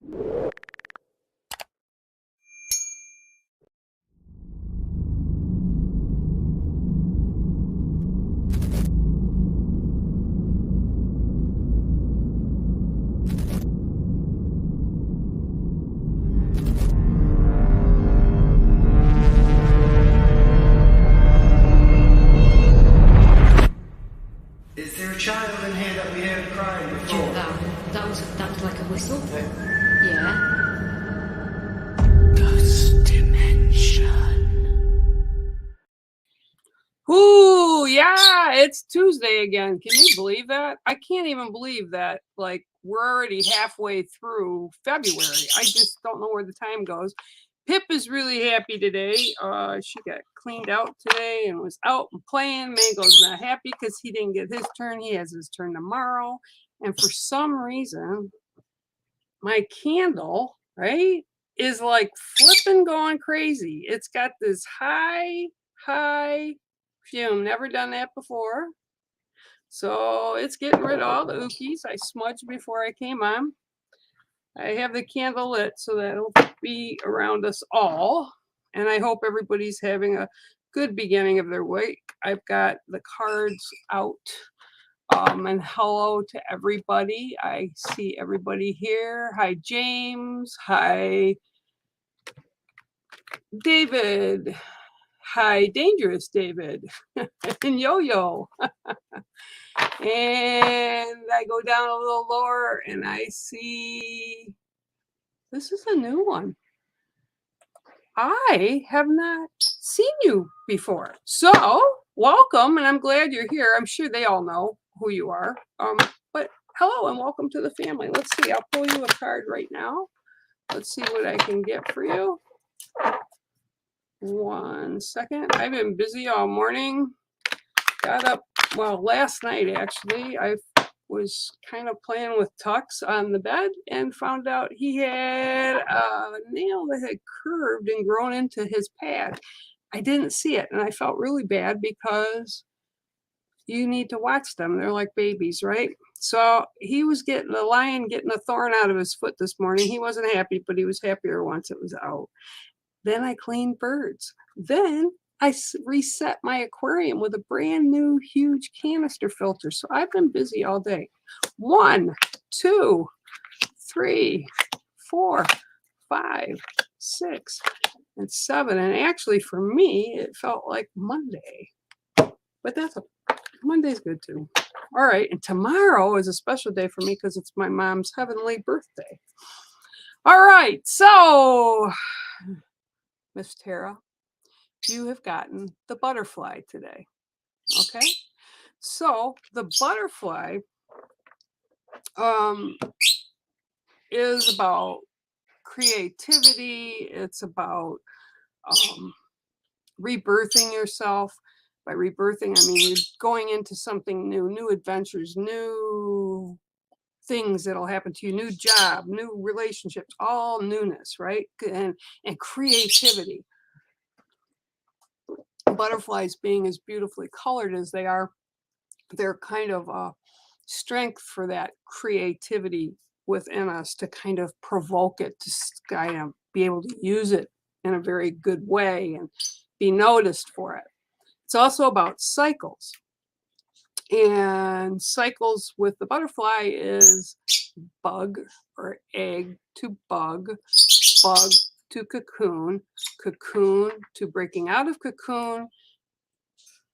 Is there a child in here that we heard crying before? Yeah, that was like a whistle. Yeah. Ghost Dimension. Ooh, yeah, it's Tuesday again. Can you believe that? I can't even believe that. Like, we're already halfway through February. I just don't know where the time goes. Pip is really happy today. She got cleaned out today and was out and playing. Mango's not happy because he didn't get his turn. He has his turn tomorrow. And for some reason, my candle, right, is like flipping going crazy. It's got this high fume. Never done that before. So it's getting rid of all the ookies. I smudged before I came on. I have the candle lit so that it'll be around us all. And I hope everybody's having a good beginning of their week. I've got the cards out. And hello to everybody. I see everybody here. Hi, James. Hi, David. Hi, Dangerous David. And Yo-Yo. And I go down a little lower and I see, this is a new one. I have not seen you before. So welcome, and I'm glad you're here. I'm sure they all know who you are. But hello and welcome to the family. Let's see, I'll pull you a card right now. Let's see what I can get for you. 1 second. I've been busy all morning. Got up, well, last night actually. I was kind of playing with Tux on the bed and found out he had a nail that had curved and grown into his pad. I didn't see it and I felt really bad because you need to watch them. They're like babies, right? So he was getting a lion getting a thorn out of his foot this morning. He wasn't happy, but he was happier once it was out. Then I cleaned birds. Then I reset my aquarium with a brand new huge canister filter. So I've been busy all day. 1, 2, 3, 4, 5, 6, and 7. And actually for me, it felt like Monday. But that's Monday's good too. All right. And tomorrow is a special day for me because it's my mom's heavenly birthday. All right. So, Miss Tara, you have gotten the butterfly today. Okay. So the butterfly is about creativity. It's about rebirthing yourself. By rebirthing, I mean you're going into something new, new adventures, new things that'll happen to you, new job, new relationships, all newness, right? And creativity. Butterflies being as beautifully colored as they are, they're kind of a strength for that creativity within us to kind of provoke it, to kind of be able to use it in a very good way and be noticed for it. It's also about cycles. And cycles with the butterfly is bug or egg to bug, bug to cocoon, cocoon to breaking out of cocoon,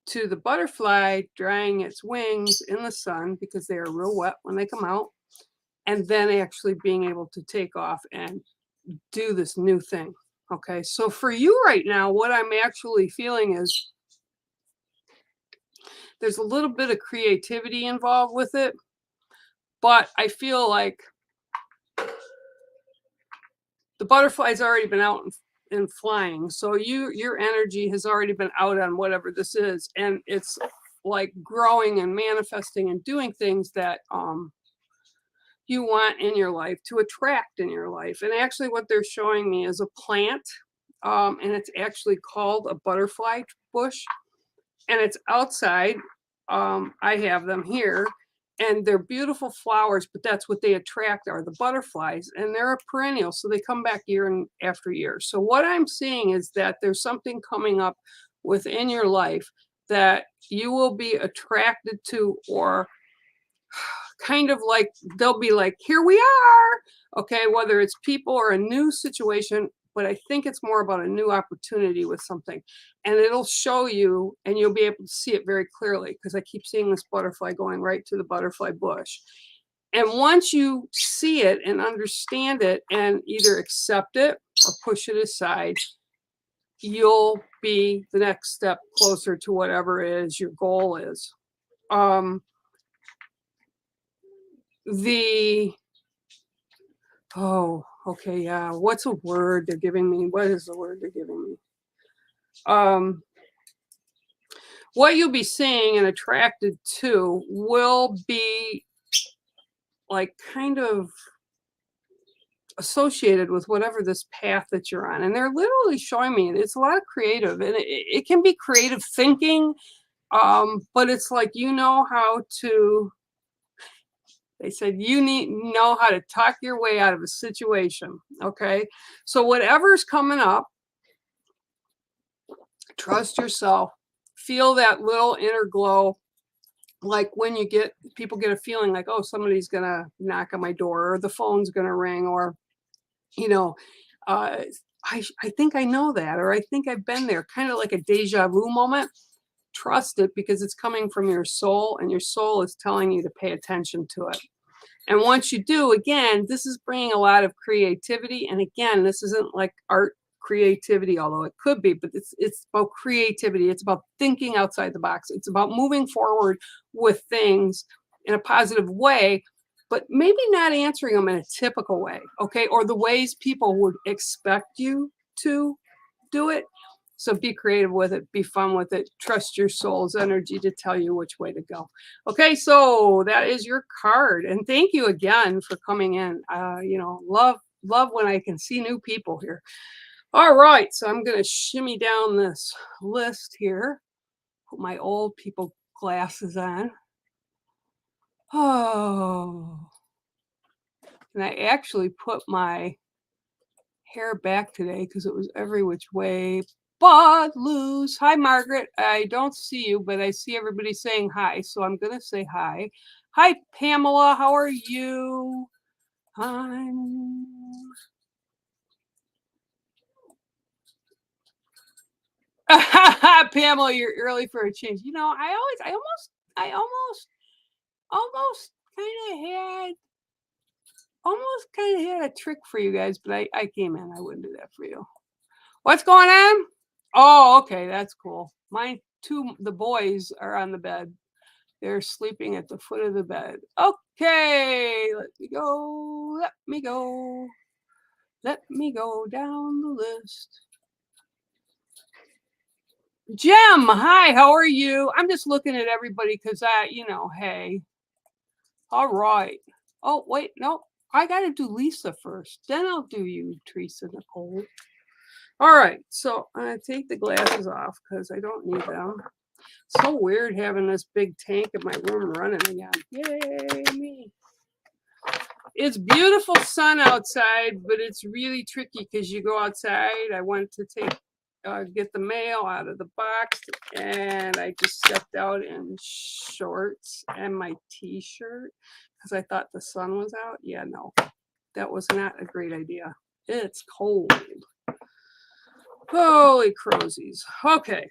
to the butterfly drying its wings in the sun because they are real wet when they come out, and then actually being able to take off and do this new thing. Okay, so for you right now, what I'm actually feeling is there's a little bit of creativity involved with it, but I feel like the butterfly's already been out and flying. So your energy has already been out on whatever this is. And it's like growing and manifesting and doing things that you want in your life, to attract in your life. And actually what they're showing me is a plant. And it's actually called a butterfly bush. And it's outside. I have them here. and they're beautiful flowers, but that's what they attract are the butterflies, and they're a perennial, so they come back year and after year. So what I'm seeing is that there's something coming up within your life that you will be attracted to, or kind of like they'll be like, here we are, okay, whether it's people or a new situation, but I think it's more about a new opportunity with something, and it'll show you and you'll be able to see it very clearly, because I keep seeing this butterfly going right to the butterfly bush. And once you see it and understand it and either accept it or push it aside, you'll be the next step closer to whatever it is your goal is. Okay, yeah, what's a word they're giving me? What is the word they're giving me? What you'll be seeing and attracted to will be like kind of associated with whatever this path that you're on. And they're literally showing me it's a lot of creative, and it can be creative thinking, but it's like, how to, they said you know how to talk your way out of a situation. Okay, so whatever's coming up, trust yourself, feel that little inner glow, like when people get a feeling like, oh, somebody's gonna knock on my door, or the phone's gonna ring, or I think I know that, or I think I've been there, kind of like a deja vu moment. Trust it, because it's coming from your soul, and your soul is telling you to pay attention to it. And once you do, again, this is bringing a lot of creativity. And again, this isn't like art creativity, although it could be, but it's about creativity. It's about thinking outside the box. It's about moving forward with things in a positive way, but maybe not answering them in a typical way, okay? Or the ways people would expect you to do it. So be creative with it, be fun with it, trust your soul's energy to tell you which way to go. Okay, so that is your card. And thank you again for coming in. Love when I can see new people here. All right, so I'm going to shimmy down this list here, put my old people glasses on. Oh, and I actually put my hair back today because it was every which way but loose. Hi, Margaret. I don't see you, but I see everybody saying hi, so I'm going to say hi. Hi, Pamela. How are you? Pamela, you're early for a change. I almost kind of had a trick for you guys, but I came in. I wouldn't do that for you. What's going on? Oh, okay, that's cool. The boys are on the bed. They're sleeping at the foot of the bed. Okay, let me go. Let me go down the list. Jem, hi, how are you? I'm just looking at everybody because hey. All right. Oh, wait, no, I got to do Lisa first. Then I'll do you, Teresa Nicole. All right, so I'm going to take the glasses off because I don't need them. So weird having this big tank in my room running again. Yay, me. It's beautiful sun outside, but it's really tricky because you go outside. I went to get the mail out of the box, and I just stepped out in shorts and my t-shirt because I thought the sun was out. Yeah, no, that was not a great idea. It's cold. Holy crosies. Okay.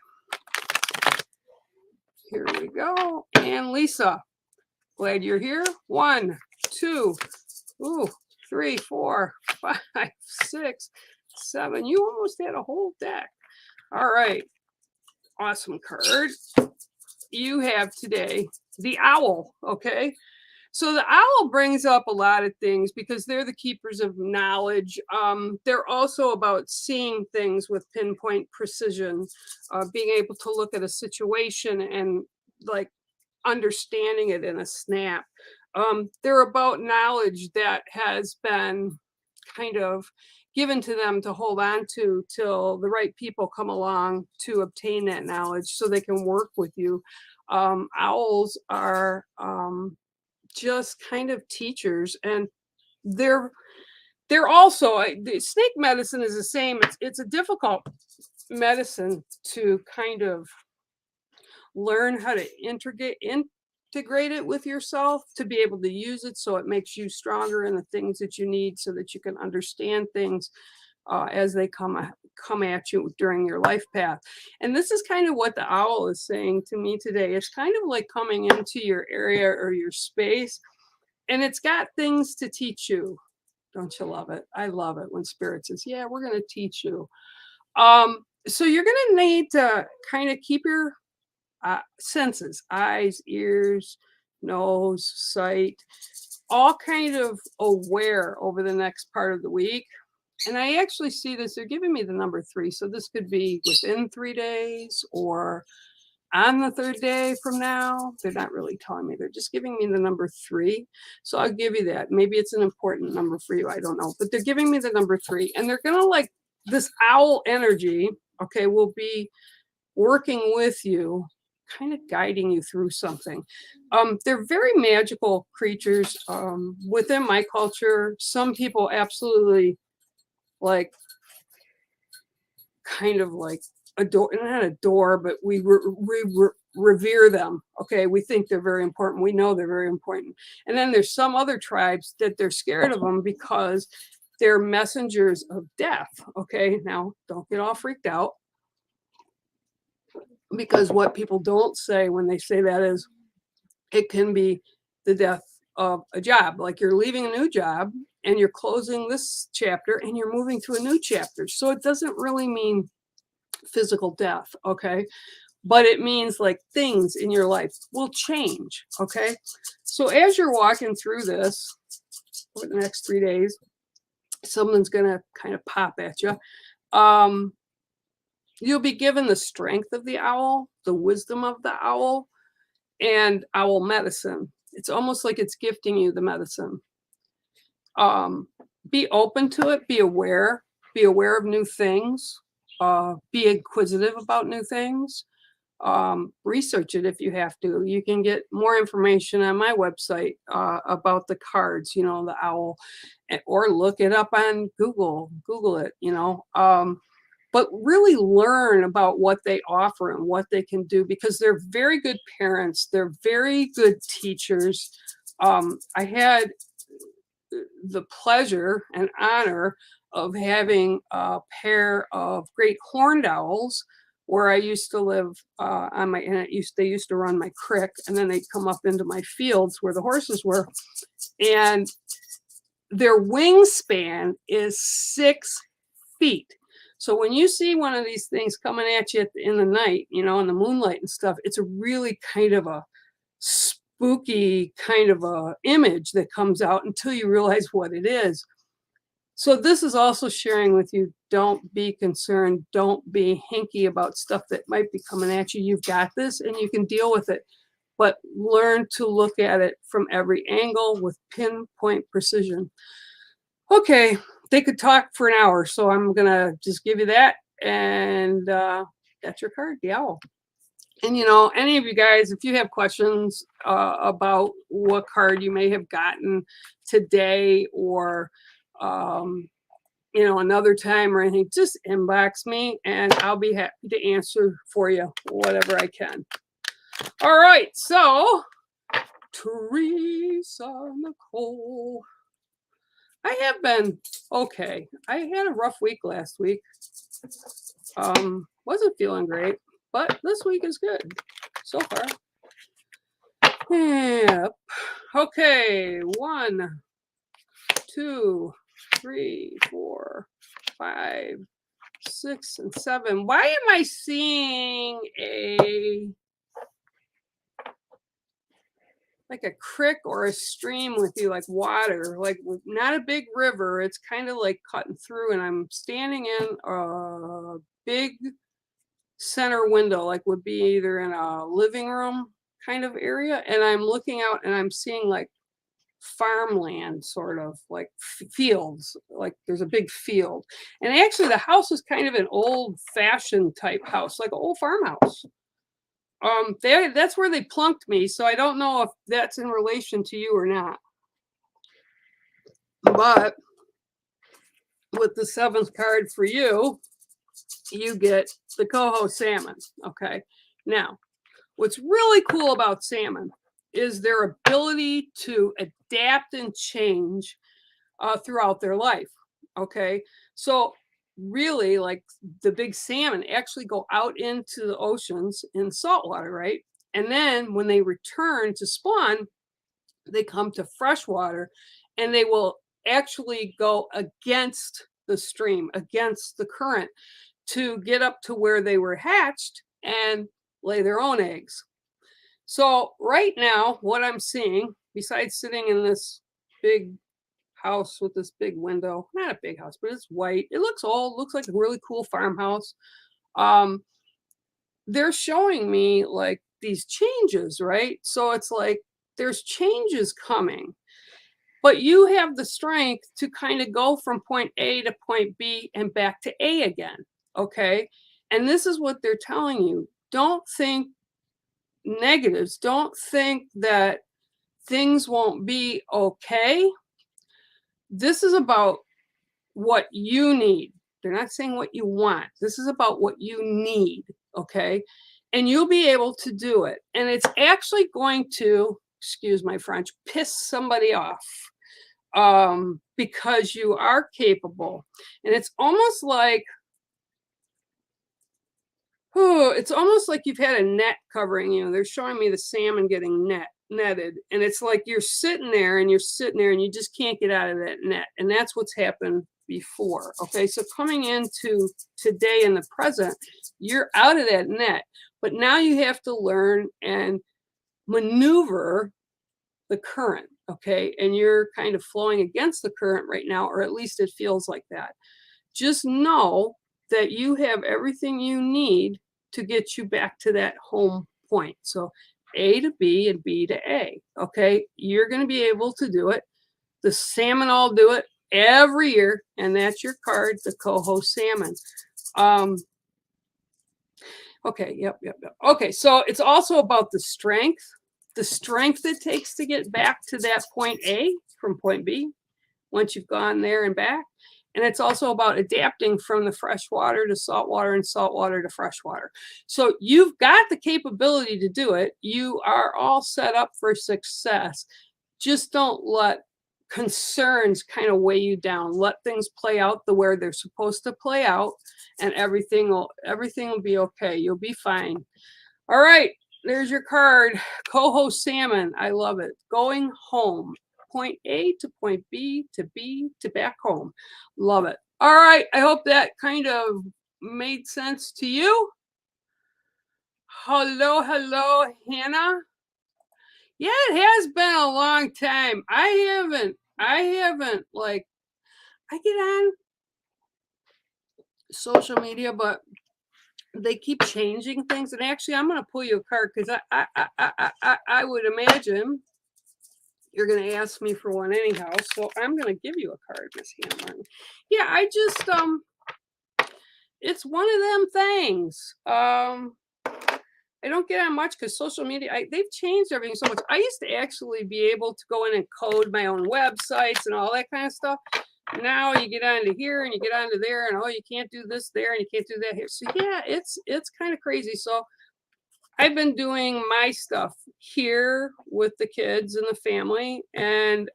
Here we go. And Lisa, glad you're here. 1, 2, 3, 4, 5, 6, 7. You almost had a whole deck. All right. Awesome card. You have today the owl. Okay. So the owl brings up a lot of things because they're the keepers of knowledge. They're also about seeing things with pinpoint precision, being able to look at a situation and like understanding it in a snap. They're about knowledge that has been kind of given to them to hold on to till the right people come along to obtain that knowledge so they can work with you. Owls are just kind of teachers, and they're also the snake medicine is the same. It's a difficult medicine to kind of learn how to integrate it with yourself to be able to use it so it makes you stronger in the things that you need so that you can understand things as they come at you during your life path. And this is kind of what the owl is saying to me today. It's kind of like coming into your area or your space, and it's got things to teach you. Don't you love it? I love it when spirit says, yeah, we're going to teach you. So you're going to need to kind of keep your senses, eyes, ears, nose, sight, all kind of aware over the next part of the week. And I actually see this, they're giving me the number 3. So this could be within 3 days or on the 3rd day from now. They're not really telling me, they're just giving me the number 3. So I'll give you that. Maybe it's an important number for you, I don't know. But they're giving me the number 3. And they're going to, like, this owl energy, okay, will be working with you, kind of guiding you through something. They're very magical creatures. Within my culture, some people absolutely kind of adore, not adore, but we revere them. Okay, we think they're very important. We know they're very important. And then there's some other tribes that they're scared of them because they're messengers of death. Okay, now don't get all freaked out, because what people don't say when they say that is it can be the death of a job. Like you're leaving a new job and you're closing this chapter and you're moving to a new chapter. So it doesn't really mean physical death, okay? But it means like things in your life will change, okay? So as you're walking through this over the next 3 days, something's gonna kind of pop at you. You'll be given the strength of the owl, the wisdom of the owl, and owl medicine. It's almost like it's gifting you the medicine. Be open to it, be aware of new things, be inquisitive about new things, research it if you have to. You can get more information on my website about the cards, the owl, or look it up on Google it, but really learn about what they offer and what they can do, because they're very good parents. They're very good teachers. I had the pleasure and honor of having a pair of great horned owls where I used to live they used to run my creek, and then they'd come up into my fields where the horses were. And their wingspan is 6 feet. So when you see one of these things coming at you in the night, in the moonlight and stuff, it's a really kind of a spooky kind of a image that comes out until you realize what it is. So this is also sharing with you, don't be concerned, don't be hinky about stuff that might be coming at you. You've got this and you can deal with it, but learn to look at it from every angle with pinpoint precision. Okay, they could talk for an hour, so I'm gonna just give you that, and that's your card, the owl. And any of you guys, if you have questions about what card you may have gotten today, or another time or anything, just inbox me and I'll be happy to answer for you whatever I can. All right, so Teresa Nicole. I have been okay. I had a rough week last week. Wasn't feeling great, but this week is good so far. Yep. Okay, 1, 2, 3, 4, 5, 6, and 7. Why am I seeing like a creek or a stream with you, like water, like not a big river. It's kind of like cutting through, and I'm standing in a big center window, like would be either in a living room kind of area, and I'm looking out and I'm seeing like farmland, sort of like fields, like there's a big field. And actually the house is kind of an old fashioned type house, like an old farmhouse. That's where they plunked me, so I don't know if that's in relation to you or not. But with the 7th card for you, you get the coho salmon. Okay. Now, what's really cool about salmon is their ability to adapt and change throughout their life. Okay. So, really, like the big salmon actually go out into the oceans in saltwater, right? And then when they return to spawn, they come to freshwater and they will actually go against the stream, against the current to get up to where they were hatched and lay their own eggs. So right now, what I'm seeing, besides sitting in this big house with this big window, not a big house, but it's white. It looks old, looks like a really cool farmhouse. Um, they're showing me like these changes, right? So it's like there's changes coming, but you have the strength to kind of go from point A to point B and back to A again. Okay. And this is what they're telling you. Don't think negatives. Don't think that things won't be okay. This is about what you need. They're not saying what you want. This is about what you need. Okay. And you'll be able to do it. And it's actually going to, excuse my French, piss somebody off because you are capable. And it's almost like, it's almost like you've had a net covering you. They're showing me the salmon getting netted. And it's like you're sitting there and you just can't get out of that net. And that's what's happened before. Okay. So coming into today in the present, you're out of that net. But now you have to learn and maneuver the current. Okay. And you're kind of flowing against the current right now, or at least it feels like that. Just know that you have everything you need to get you back to that home point. So A to B and B to A. Okay. You're going to be able to do it. The salmon all do it every year. And that's your card, the coho salmon. Okay. Yep. Okay. So it's also about the strength it takes to get back to that point A from point B once you've gone there and back. And it's also about adapting from the freshwater to saltwater and saltwater to freshwater. So you've got the capability to do it. You are all set up for success. Just don't let concerns kind of weigh you down. Let things play out the way they're supposed to play out, and everything will be okay. You'll be fine. All right, there's your card, coho salmon. I love it. Going home. Point A to point B to back home. Love it. All right. I hope that kind of made sense to you. Hello, Hannah. Yeah, it has been a long time. I haven't like, I get on social media, but they keep changing things. And actually, I'm going to pull you a card because I would imagine you're going to ask me for one anyhow, so I'm going to give you a card, Miss Hannah. Yeah, I just it's one of them things. I don't get on much because social media, they've changed everything so much. I used to actually be able to go in and code my own websites and all that kind of stuff. Now you get onto here and you get onto there, and you can't do this there and you can't do that here. So yeah, it's kind of crazy. So I've been doing my stuff here with the kids and the family, and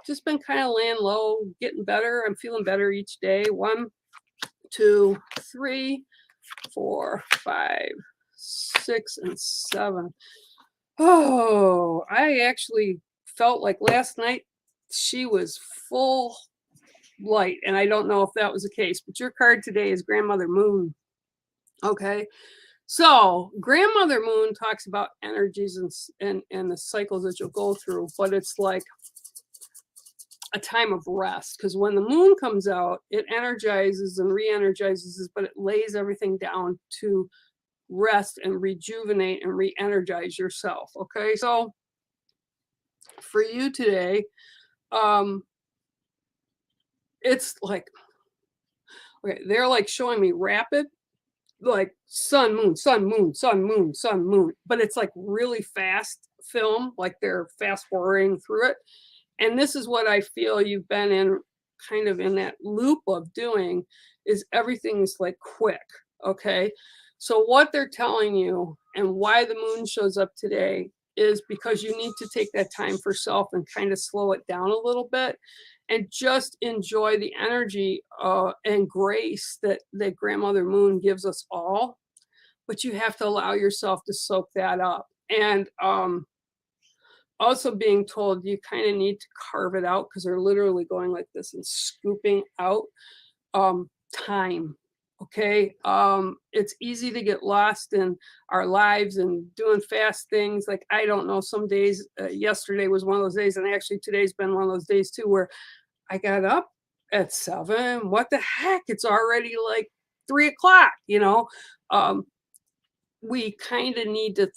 just been kind of laying low, getting better. I'm feeling better each day. 1, 2, 3, 4, 5, 6, and 7. Oh, I actually felt like last night she was full light, and I don't know if that was the case, but your card today is Grandmother Moon. Okay. So Grandmother Moon talks about energies and the cycles that you'll go through, but it's like a time of rest, because when the moon comes out, it energizes and re-energizes, but it lays everything down to rest and rejuvenate and re-energize yourself. Okay, so for you today, it's like, okay, they're like showing me rapid like sun, moon, sun, moon, sun, moon, sun, moon, but it's like really fast film, like they're fast forwarding through it. And this is what I feel you've been in, kind of in that loop of doing, is everything's like quick. Okay. So what they're telling you and why the moon shows up today is because you need to take that time for self and kind of slow it down a little bit and just enjoy the energy and grace that grandmother moon gives us all. But you have to allow yourself to soak that up. And also being told you kind of need to carve it out, because they're literally going like this and scooping out time. Okay. It's easy to get lost in our lives and doing fast things. Like, I don't know, some days, yesterday was one of those days, and actually today's been one of those days too, where I got up at 7. What the heck? It's already like 3 o'clock, you know? We kind of need to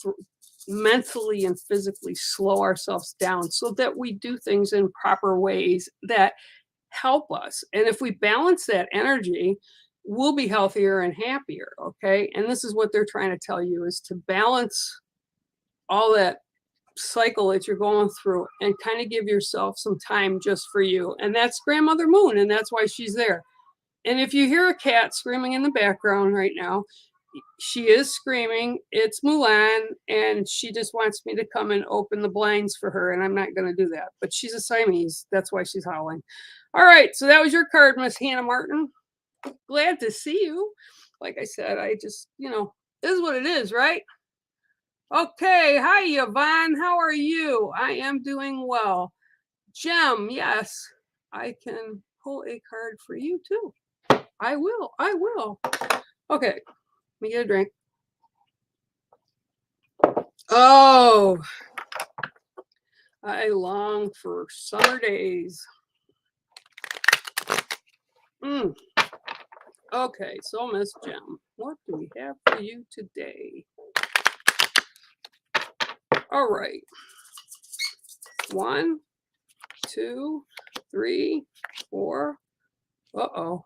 mentally and physically slow ourselves down so that we do things in proper ways that help us. And if we balance that energy, we'll be healthier and happier. Okay. And this is what they're trying to tell you, is to balance all that cycle that you're going through and kind of give yourself some time just for you. And that's grandmother moon, and that's why she's there. And if you hear a cat screaming in the background right now, she is screaming. It's Mulan, and she just wants me to come and open the blinds for her, and I'm not going to do that. But she's a Siamese. That's why she's howling. All right, so that was your card, Miss Hannah Martin. Glad to see you. Like I said, I just, this is what it is, right? Okay, hi, Yvonne. How are you? I am doing well. Jem, yes, I can pull a card for you too. I will. Okay, let me get a drink. Oh, I long for summer days. Okay, so Miss Jem, what do we have for you today? All right. 1, 2, 3, 4. Uh-oh.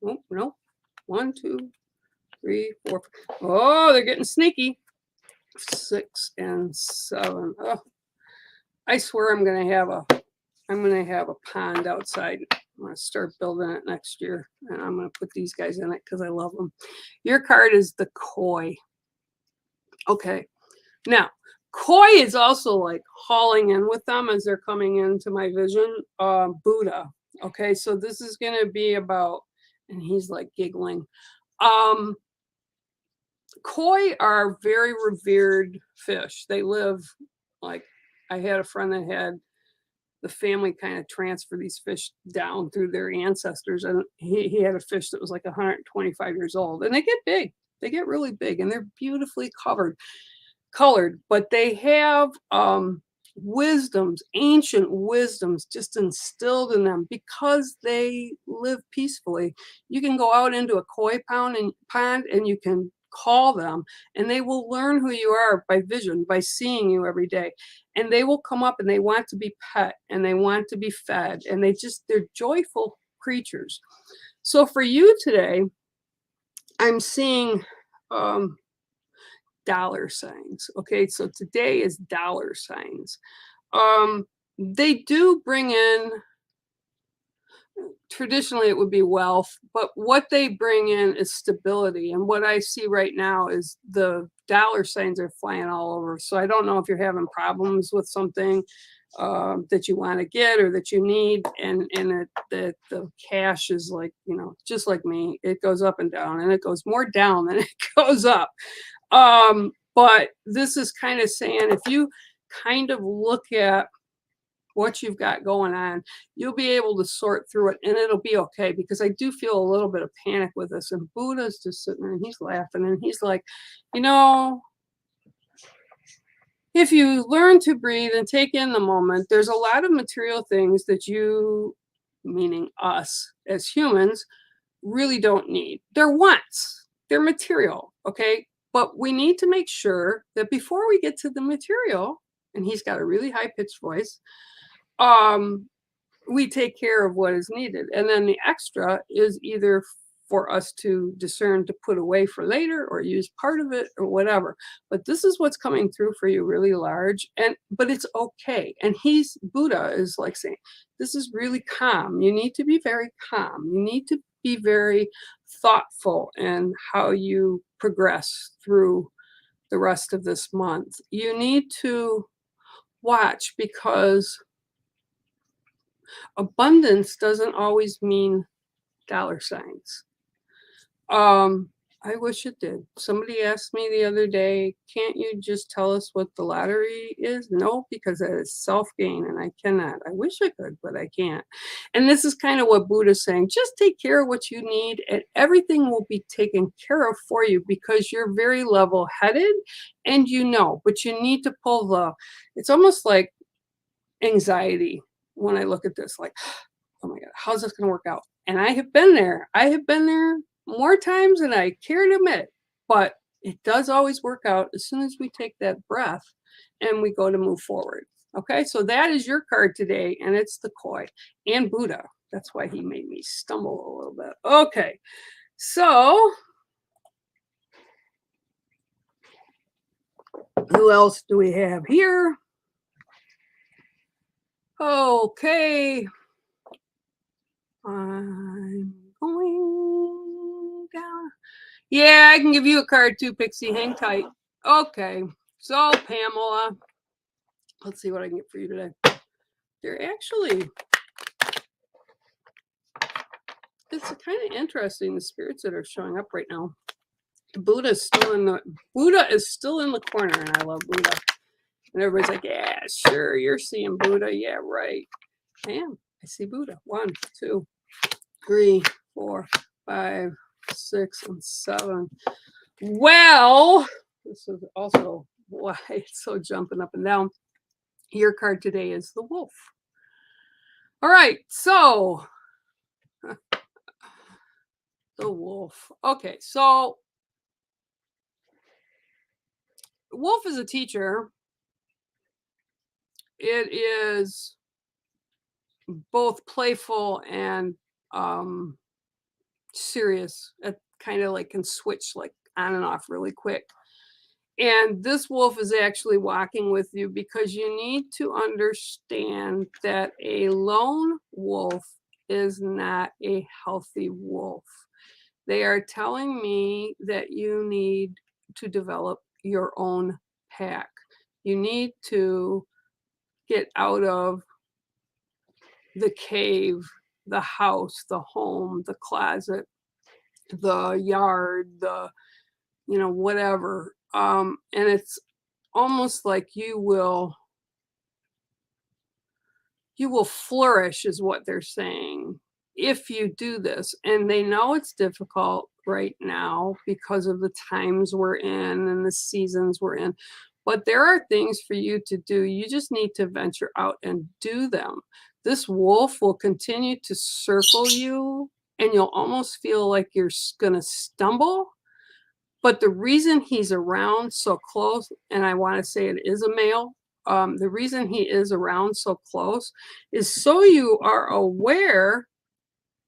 Oh, no. 1, 2, 3, 4. Oh, they're getting sneaky. 6 and 7. Oh, I swear I'm gonna have a pond outside. I'm gonna start building it next year, and I'm gonna put these guys in it because I love them. Your card is the koi. Okay, now koi is also like hauling in with them as they're coming into my vision. Buddha. Okay, so this is gonna be about, and he's like giggling. Koi are very revered fish. They live, like, I had a friend that had the family kind of transfer these fish down through their ancestors, and he had a fish that was like 125 years old, and they get big. They get really big, and they're beautifully colored, but they have wisdoms, ancient wisdoms just instilled in them because they live peacefully. You can go out into a koi pond and you can call them, and they will learn who you are by vision, by seeing you every day. And they will come up and they want to be pet and they want to be fed, and they're joyful creatures. So for you today, I'm seeing dollar signs. Okay, so today is dollar signs. They do bring in, traditionally it would be wealth, but what they bring in is stability. And what I see right now is the dollar signs are flying all over. So I don't know if you're having problems with something that you want to get or that you need, and that the cash is like, just like me, it goes up and down, and it goes more down than it goes up. But this is kind of saying, if you kind of look at what you've got going on, you'll be able to sort through it, and it'll be okay, because I do feel a little bit of panic with this. And Buddha's just sitting there and he's laughing, and he's like, if you learn to breathe and take in the moment, there's a lot of material things that you, meaning us as humans, really don't need. They're wants, they're material, okay? But we need to make sure that before we get to the material, and he's got a really high-pitched voice, we take care of what is needed. And then the extra is either for us to discern to put away for later or use part of it or whatever. But this is what's coming through for you really large, but it's okay. And Buddha is like saying, this is really calm. You need to be very calm. You need to be very thoughtful in how you progress through the rest of this month. You need to watch, because abundance doesn't always mean dollar signs. I wish it did. Somebody asked me the other day, can't you just tell us what the lottery is? No, because that is self-gain and I cannot. I wish I could, but I can't. And this is kind of what Buddha's saying. Just take care of what you need and everything will be taken care of for you, because you're very level-headed and but you need to pull it's almost like anxiety when I look at this, like, oh my God, how's this going to work out? And I have been there. More times than I care to admit, but it does always work out as soon as we take that breath and we go to move forward. Okay, so that is your card today, and it's the koi and Buddha. That's why he made me stumble a little bit. Okay, so who else do we have here? Okay, I'm going down. Yeah, I can give you a card too, Pixie. Hang tight. Okay, so Pamela, let's see what I can get for you today. They're actually, it's kind of interesting, the spirits that are showing up right now. Buddha is still in the corner, and I love Buddha. And everybody's like, yeah, sure, you're seeing Buddha. Yeah, right. I am. I see Buddha. 1, 2, 3, 4, 5, 6, and 7. Well, this is also why it's so jumping up and down. Your card today is the wolf. All right, so the wolf. Okay, so wolf is a teacher. It is both playful and serious. It kind of like can switch like on and off really quick. And this wolf is actually walking with you because you need to understand that a lone wolf is not a healthy wolf. They are telling me that you need to develop your own pack. You need to get out of the cave, the house, the home, the closet, the yard, whatever. And it's almost like you will flourish, is what they're saying, if you do this. And they know it's difficult right now because of the times we're in and the seasons we're in. But there are things for you to do. You just need to venture out and do them. This wolf will continue to circle you, and you'll almost feel like you're going to stumble. But the reason he's around so close, and I want to say it is a male, the reason he is around so close is so you are aware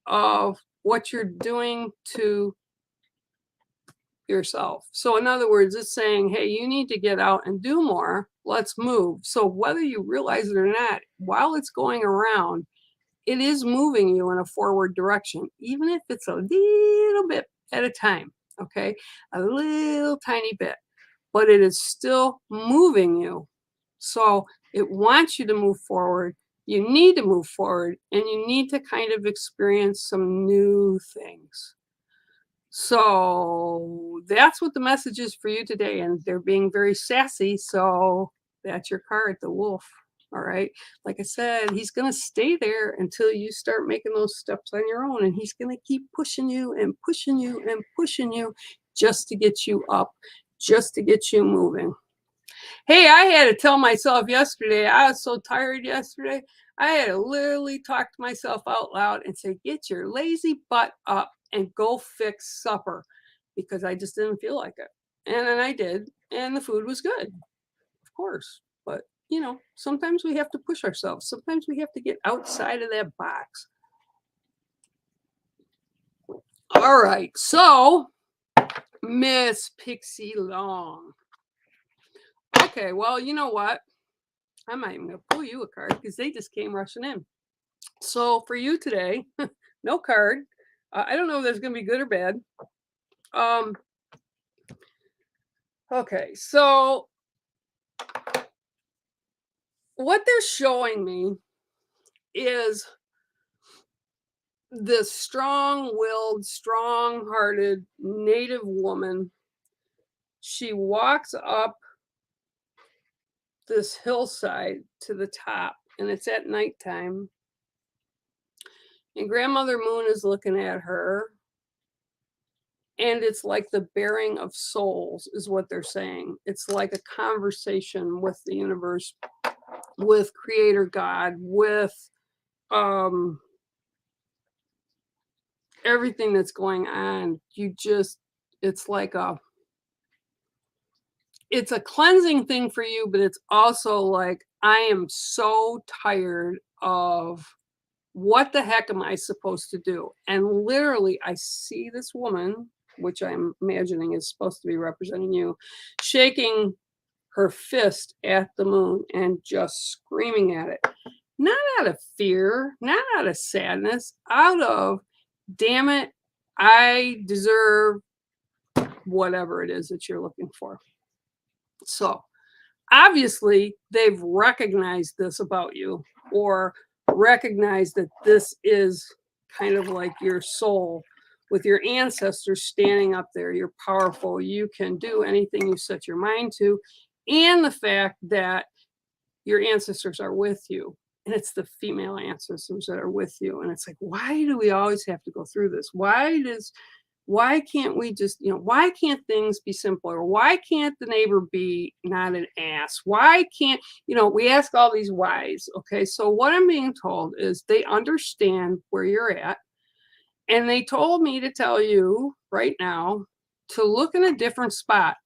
of what you're doing to yourself. So in other words, it's saying, hey, you need to get out and do more. Let's move. So whether you realize it or not, while it's going around, it is moving you in a forward direction, even if it's a little bit at a time. Okay, a little tiny bit, but it is still moving you. So it wants you to move forward. You need to move forward, and you need to kind of experience some new things. So that's what the message is for you today. And they're being very sassy. So that's your card, the wolf. All right. Like I said, he's going to stay there until you start making those steps on your own. And he's going to keep pushing you and pushing you and pushing you just to get you up, just to get you moving. Hey, I had to tell myself yesterday, I was so tired yesterday. I had to literally talk to myself out loud and say, get your lazy butt up and go fix supper, because I just didn't feel like it. And then I did. And the food was good, of course. But sometimes we have to push ourselves. Sometimes we have to get outside of that box. All right, so Miss Pixie Long. Okay, well, you know what? I'm not even going to pull you a card because they just came rushing in. So for you today, no card. I don't know if that's going to be good or bad. Okay, so what they're showing me is this strong-willed, strong-hearted Native woman. She walks up this hillside to the top, and it's at nighttime. And Grandmother Moon is looking at her. And it's like the bearing of souls is what they're saying. It's like a conversation with the universe, with Creator God, with everything that's going on. It's like it's a cleansing thing for you, but it's also like, I am so tired of what the heck am I supposed to do? And literally, I see this woman, which I'm imagining is supposed to be representing you, shaking her fist at the moon and just screaming at it. Not out of fear, not out of sadness, out of, damn it, I deserve whatever it is that you're looking for. So obviously, they've recognized this about you, or recognized that this is kind of like your soul with your ancestors standing up there. You're powerful. You can do anything you set your mind to. And the fact that your ancestors are with you. And it's the female ancestors that are with you. And it's like, why do we always have to go through this? Why can't we just, why can't things be simpler? Why can't the neighbor be not an ass? Why can't, we ask all these whys. Okay. So what I'm being told is they understand where you're at. And they told me to tell you right now to look in a different spot.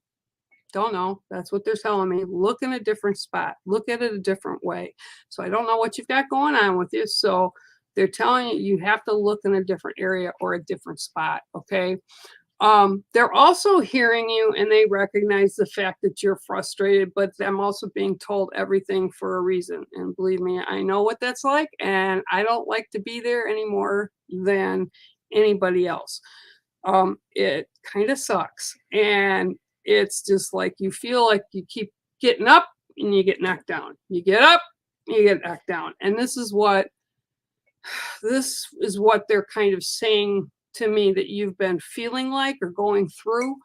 Don't know. That's what they're telling me. Look in a different spot. Look at it a different way. So I don't know what you've got going on with you. So they're telling you have to look in a different area or a different spot. Okay. They're also hearing you, and they recognize the fact that you're frustrated, but I'm also being told everything for a reason. And believe me, I know what that's like, and I don't like to be there any more than anybody else. It kind of sucks. And it's just like you feel like you keep getting up and you get knocked down. You get up, you get knocked down. And this is what they're kind of saying to me that you've been feeling like or going through.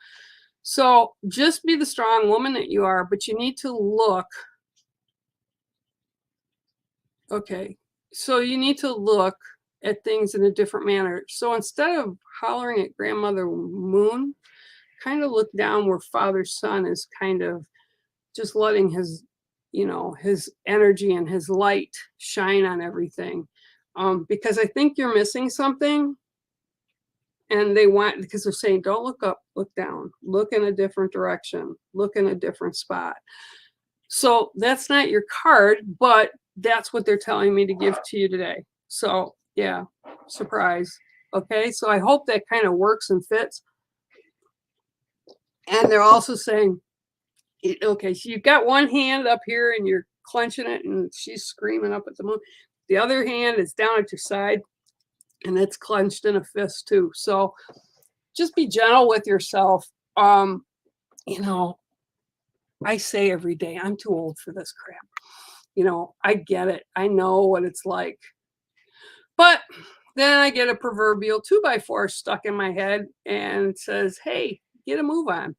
So just be the strong woman that you are, but you need to look. Okay. So you need to look at things in a different manner. So instead of hollering at Grandmother Moon, kind of look down where Father Sun is kind of just letting his energy and his light shine on everything. Because I think you're missing something. And because they're saying, don't look up, look down, look in a different direction, look in a different spot. So that's not your card, but that's what they're telling me to give to you today. So yeah, surprise. Okay, so I hope that kind of works and fits. And they're also saying, okay, so you've got one hand up here and you're clenching it and she's screaming up at the moon. The other hand is down at your side and it's clenched in a fist too. So just be gentle with yourself. I say every day, I'm too old for this crap. I get it. I know what it's like. But then I get a proverbial 2x4 stuck in my head and it says, hey, get a move on.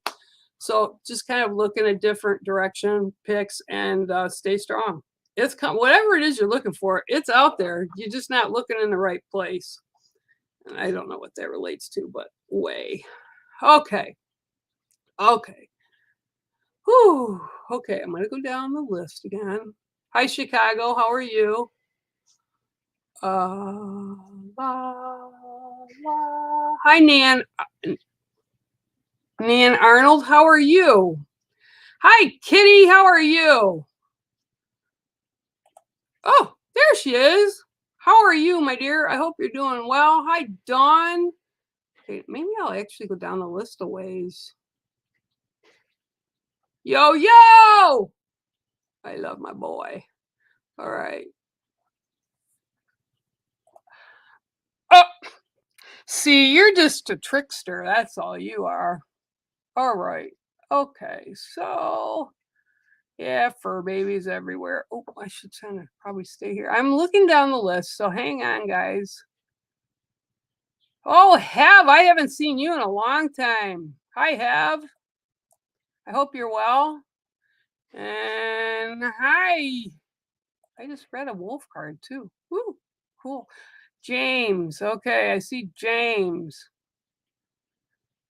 So just kind of look in a different direction, picks, and stay strong. It's whatever it is you're looking for, it's out there. You're just not looking in the right place. And I don't know what that relates to, but way. Okay. Whew. Okay, I'm going to go down the list again. Hi, Chicago. How are you? Hi, Nan. Nan Arnold, how are you? Hi, Kitty. How are you? Oh, there she is. How are you, my dear? I hope you're doing well. Hi, Dawn. Okay, maybe I'll actually go down the list of ways. Yo, yo! I love my boy. All right. Oh, see, you're just a trickster. That's all you are. All right. Okay, so yeah, fur babies everywhere. Oh, I should probably stay here. I'm looking down the list, so hang on, guys. Oh, I haven't seen you in a long time. Hi, Have. I hope you're well. And hi. I just read a wolf card too. Woo, cool. James. Okay, I see James.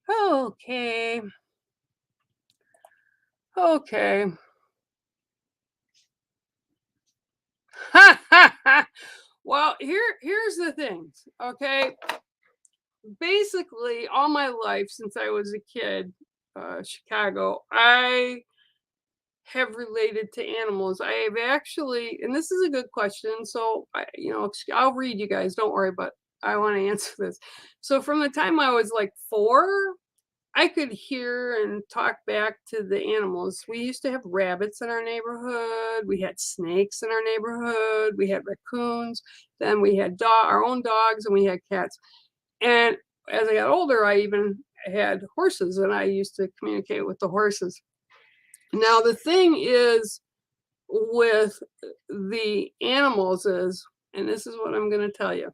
Okay. Okay. Well, here's the things. Okay. Basically, all my life since I was a kid, Chicago, I have related to animals. I have actually, and this is a good question. So, I'll read you guys. Don't worry, but I want to answer this. So, from the time I was like 4, I could hear and talk back to the animals. We used to have rabbits in our neighborhood. We had snakes in our neighborhood. We had raccoons. Then we had our own dogs, and we had cats. And as I got older, I even had horses, and I used to communicate with the horses. Now, the thing is with the animals is, and this is what I'm going to tell you,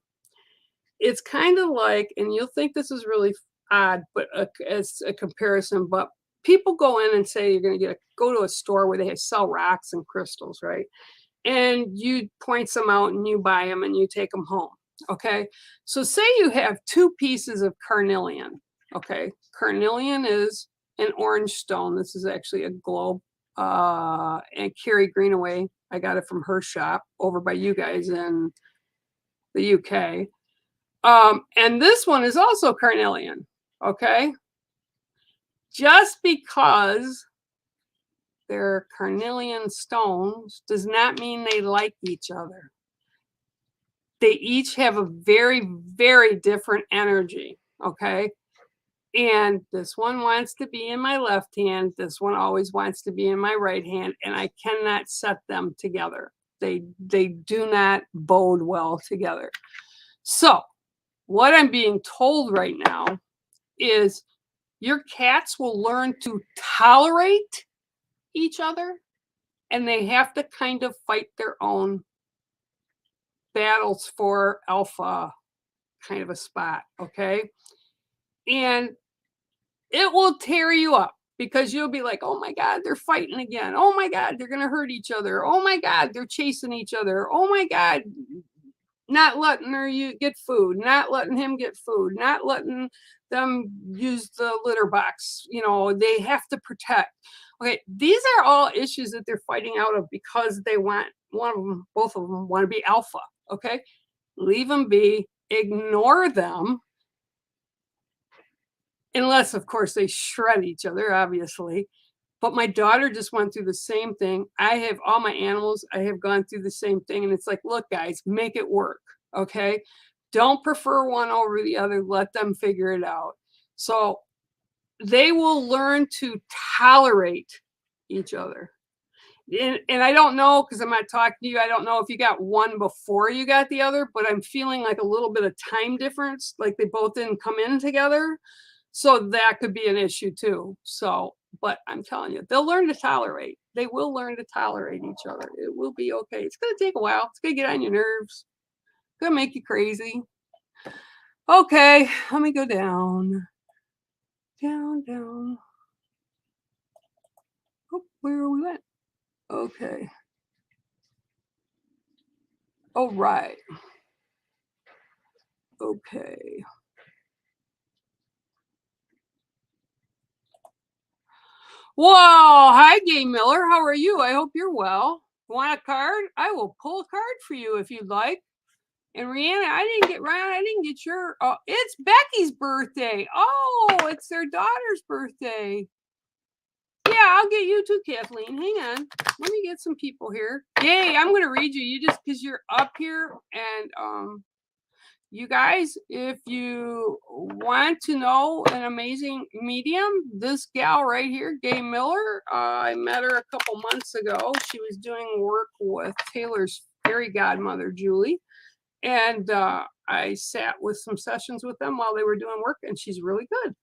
it's kind of like, and you'll think this is really odd, but as a comparison, but people go in and say you're going to go to a store where they sell rocks and crystals, right? And you point some out and you buy them and you take them home. Okay. So say you have 2 pieces of carnelian. Okay. Carnelian is an orange stone. This is actually a globe. And Carrie Greenaway, I got it from her shop over by you guys in the UK. And this one is also carnelian. Okay. Just because they're carnelian stones does not mean they like each other. They each have a very, very different energy. Okay. And this one wants to be in my left hand. This one always wants to be in my right hand. And I cannot set them together. They do not bode well together. So what I'm being told right now is your cats will learn to tolerate each other, and they have to kind of fight their own battles for alpha kind of a spot. Okay. And it will tear you up because you'll be like, oh my God, they're fighting again. Oh my God, they're going to hurt each other. Oh my God, they're chasing each other. Oh my God, not letting her get food, not letting him get food, not letting them use the litter box. They have to protect. Okay, these are all issues that they're fighting out of because they want both of them want to be alpha. Okay, leave them be, ignore them. Unless, of course, they shred each other, obviously. But my daughter just went through the same thing. I have all my animals. I have gone through the same thing. And it's like, look, guys, make it work. Okay. Don't prefer one over the other. Let them figure it out. So they will learn to tolerate each other. And I don't know, because I'm not talking to you. I don't know if you got one before you got the other, but I'm feeling like a little bit of time difference. Like they both didn't come in together. So that could be an issue too. So, but I'm telling you, they'll learn to tolerate. They will learn to tolerate each other. It will be okay. It's going to take a while. It's going to get on your nerves. It's going to make you crazy. Okay, let me go down. Down. Oh, where are we at? Okay. All right. Okay. Whoa, hi, Gay Miller. How are you? I hope you're well. Want a card? I will pull a card for you if you'd like. And Rihanna, I didn't get your. Oh, it's Becky's birthday. Oh, it's their daughter's birthday. Yeah, I'll get you too, Kathleen. Hang on. Let me get some people here. Yay, I'm gonna read you. You just because you're up here and you guys, if you want to know an amazing medium, this gal right here, Gay Miller, I met her a couple months ago. She was doing work with Taylor's fairy godmother, Julie. And I sat with some sessions with them while they were doing work, and she's really good.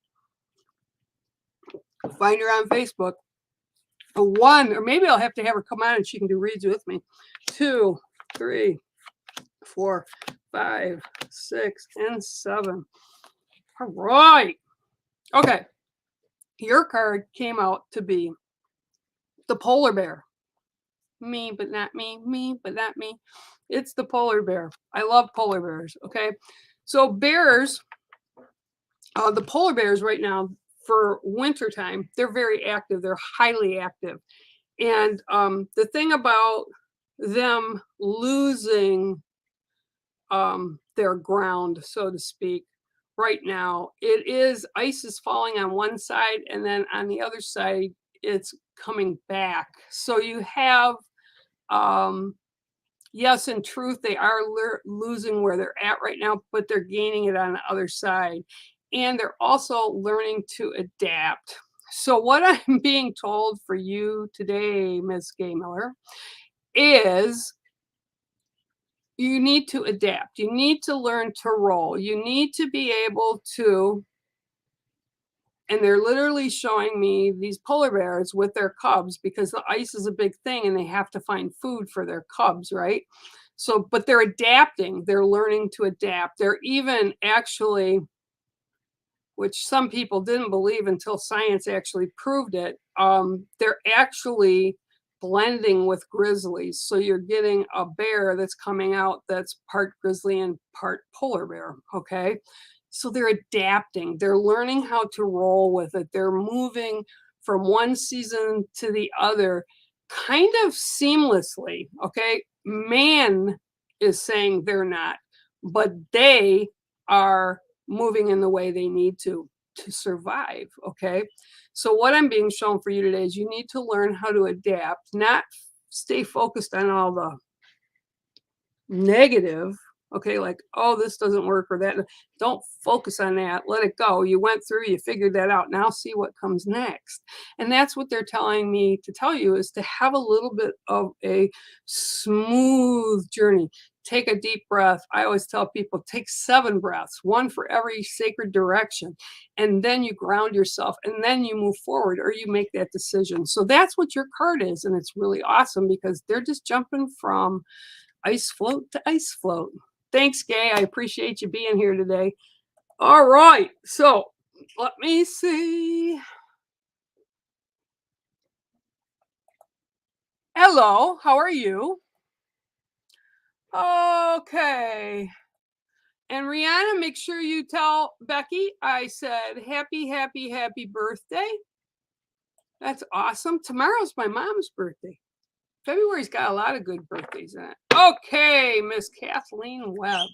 Find her on Facebook. One, or maybe I'll have to have her come on and she can do reads with me. 2, 3, 4, 5, 6, and 7. All right. Okay. Your card came out to be the polar bear. Me, but not me. Me, but not me. It's the polar bear. I love polar bears. Okay. So bears, the polar bears right now for wintertime, they're very active. They're highly active. And the thing about them losing their ground, so to speak, right now, it is ice is falling on one side, and then on the other side, it's coming back. So you have, yes, in truth, they are losing where they're at right now, but they're gaining it on the other side. And they're also learning to adapt. So what I'm being told for you today, Ms. Gay Miller, is you need to adapt. You need to learn to roll. You need to be able to, and they're literally showing me these polar bears with their cubs because the ice is a big thing and they have to find food for their cubs, right? So, but they're adapting. They're learning to adapt. They're even actually, which some people didn't believe until science actually proved it, they're actually blending with grizzlies. So you're getting a bear that's coming out that's part grizzly and part polar bear, okay? So they're adapting. They're learning how to roll with it. They're moving from one season to the other kind of seamlessly, okay? Man is saying they're not, but they are moving in the way they need to survive, okay? So what I'm being shown for you today is you need to learn how to adapt, not stay focused on all the negative, okay, like, oh, this doesn't work or that. Don't focus on that. Let it go. You went through, you figured that out. Now see what comes next. And that's what they're telling me to tell you, is to have a little bit of a smooth journey. Take a deep breath. I always tell people, take 7 breaths, 1 for every sacred direction. And then you ground yourself and then you move forward, or you make that decision. So that's what your card is. And it's really awesome because they're just jumping from ice float to ice float. Thanks, Gay. I appreciate you being here today. All right. So let me see. Hello. How are you? Okay. And Rihanna, make sure you tell Becky I said happy, happy, happy birthday. That's awesome. Tomorrow's my mom's birthday. February's got a lot of good birthdays in it. Okay, Miss Kathleen Webb.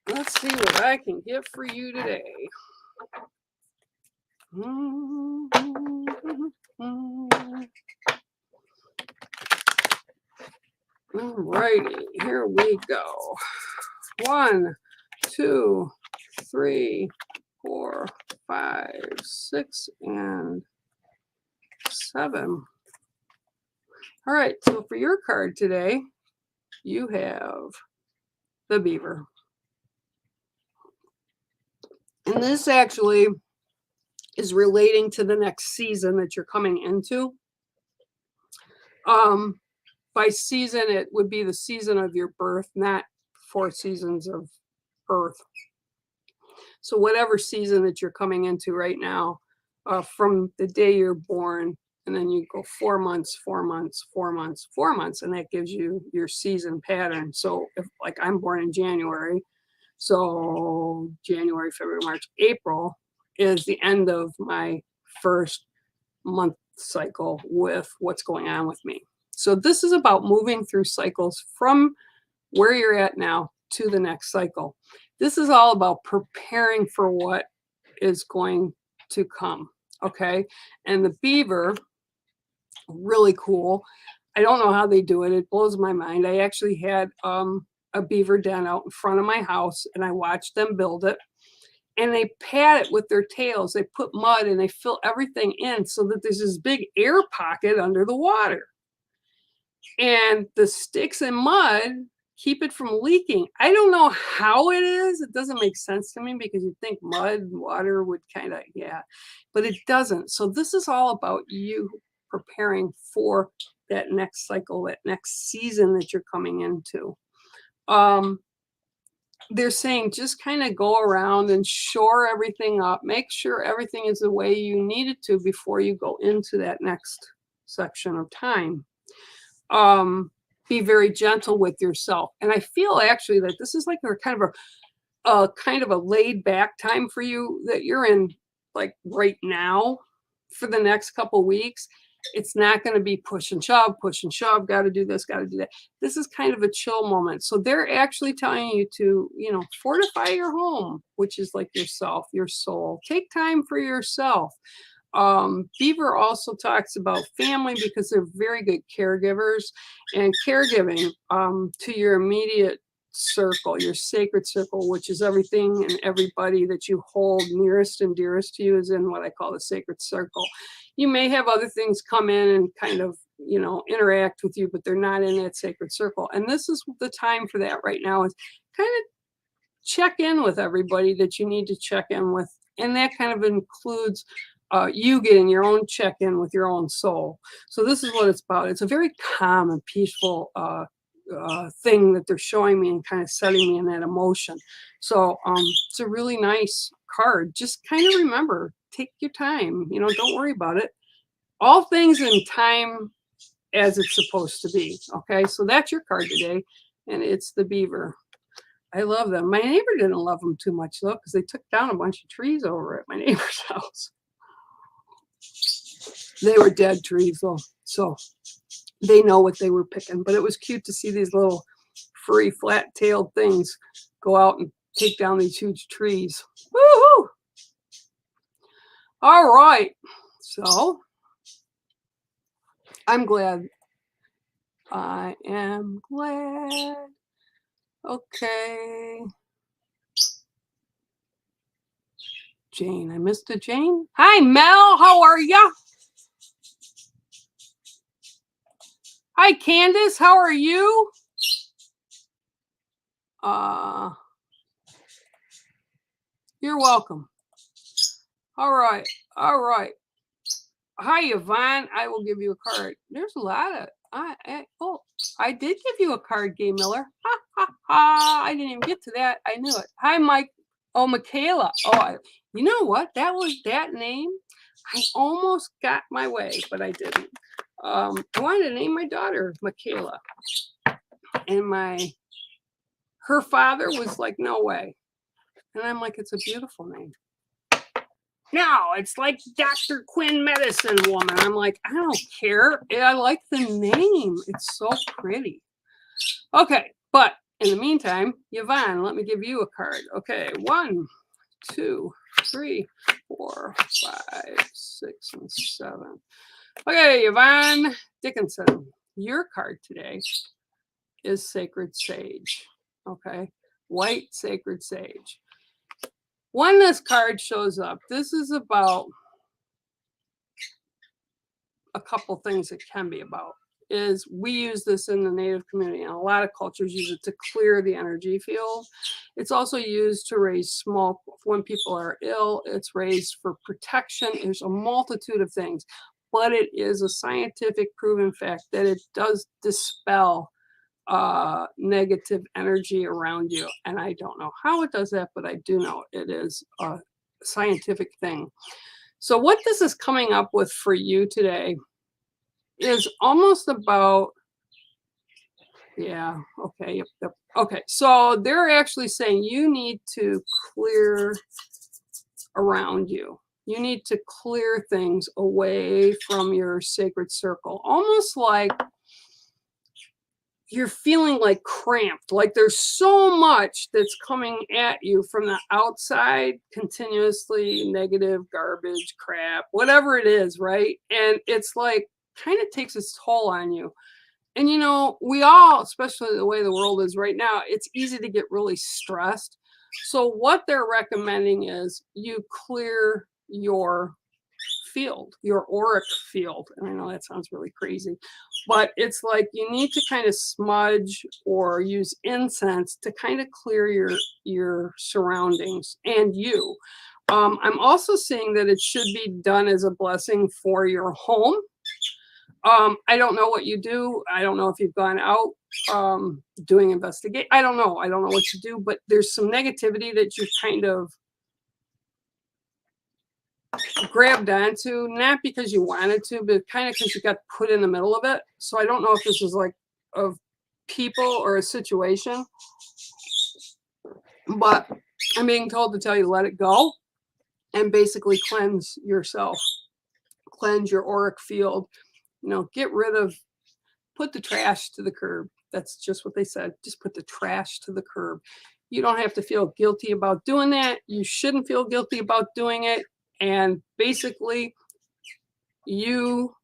Let's see what I can get for you today. All righty, here we go. 1, 2, 3, 4, 5, 6, and 7. All right, so for your card today, you have the beaver. And this actually is relating to the next season that you're coming into. By season, it would be the season of your birth, not 4 seasons of Earth. So whatever season that you're coming into right now, from the day you're born, and then you go 4 months, 4 months, 4 months, 4 months, and that gives you your season pattern. So if, like, I'm born in January, so January, February, March, April is the end of my first month cycle with what's going on with me. So this is about moving through cycles from where you're at now to the next cycle. This is all about preparing for what is going to come, okay? And the beaver, really cool. I don't know how they do it. It blows my mind. I actually had a beaver den out in front of my house, and I watched them build it. And they pat it with their tails. They put mud and they fill everything in so that there's this big air pocket under the water. And the sticks and mud keep it from leaking. I don't know how it is. It doesn't make sense to me because you'd think mud and water would kind of, yeah, but it doesn't. So this is all about you preparing for that next cycle, that next season that you're coming into. They're saying just kind of go around and shore everything up. Make sure everything is the way you need it to before you go into that next section of time. Be very gentle with yourself. And I feel actually that this is like a kind of a laid back time for you that you're in, like right now for the next couple weeks. It's not going to be push and shove, got to do this, got to do that. This is kind of a chill moment. So they're actually telling you to, fortify your home, which is like yourself, your soul. Take time for yourself. Beaver also talks about family because they're very good caregivers, and caregiving to your immediate circle, your sacred circle, which is everything and everybody that you hold nearest and dearest to you, is in what I call the sacred circle. You may have other things come in and kind of, interact with you, but they're not in that sacred circle. And this is the time for that right now, is kind of check in with everybody that you need to check in with. And that kind of includes you getting your own check-in with your own soul. So this is what it's about. It's a very calm and peaceful thing that they're showing me and kind of setting me in that emotion. So it's a really nice card. Just kind of remember, take your time, don't worry about it. All things in time as it's supposed to be. Okay, so that's your card today, and it's the beaver. I love them. My neighbor didn't love them too much though, because they took down a bunch of trees over at my neighbor's house. They were dead trees though, so they know what they were picking. But it was cute to see these little furry, flat-tailed things go out and take down these huge trees. Woohoo! All right, so I'm glad. I am glad. Okay. Jane, I missed a Jane. Hi, Mel. How are ya? Hi, Candace. How are you? You're welcome. All right. All right. Hi, Yvonne. I will give you a card. There's a lot of. I did give you a card, Gay Miller. Ha ha ha! I didn't even get to that. I knew it. Hi, Mike. Oh, Michaela. Oh, you know what? That was that name. I almost got my way, but I didn't. I wanted to name my daughter Michaela, and her father was like, "No way," and I'm like, "It's a beautiful name." No, it's like Dr. Quinn Medicine Woman. I'm like, I don't care. I like the name. It's so pretty. Okay, but in the meantime, Yvonne, let me give you a card. Okay, 1, 2, 3, 4, 5, 6, and 7. Okay, Yvonne Dickinson, your card today is Sacred Sage. Okay, White Sacred Sage. When this card shows up, this is about a couple things it can be about. Is we use this in the Native community, and a lot of cultures use it to clear the energy field. It's also used to raise small, when people are ill, it's raised for protection. There's a multitude of things, but it is a scientific proven fact that it does dispel negative energy around you. And I don't know how it does that, but I do know it is a scientific thing. So what this is coming up with for you today is almost about, yeah, okay, yep. Okay, so they're actually saying you need to clear around you. You need to clear things away from your sacred circle, almost like you're feeling like cramped, like there's so much that's coming at you from the outside, continuously negative, garbage, crap, whatever it is, right? And it's like kind of takes its toll on you. And you know, we all, especially the way the world is right now, it's easy to get really stressed. So what they're recommending is you clear your field, your auric field. And I know that sounds really crazy, but it's like you need to kind of smudge or use incense to kind of clear your surroundings and you. I'm also seeing that it should be done as a blessing for your home. I don't know what you do. I don't know if you've gone out doing investigate. I don't know. I don't know what you do, but there's some negativity that you kind of grabbed onto, not because you wanted to, but kind of because you got put in the middle of it. So I don't know if this is like of people or a situation, but I'm being told to tell you to let it go and basically cleanse yourself, cleanse your auric field. You know, get rid of, put the trash to the curb. That's just what they said. Just put the trash to the curb. You don't have to feel guilty about doing that. You shouldn't feel guilty about doing it. And basically, you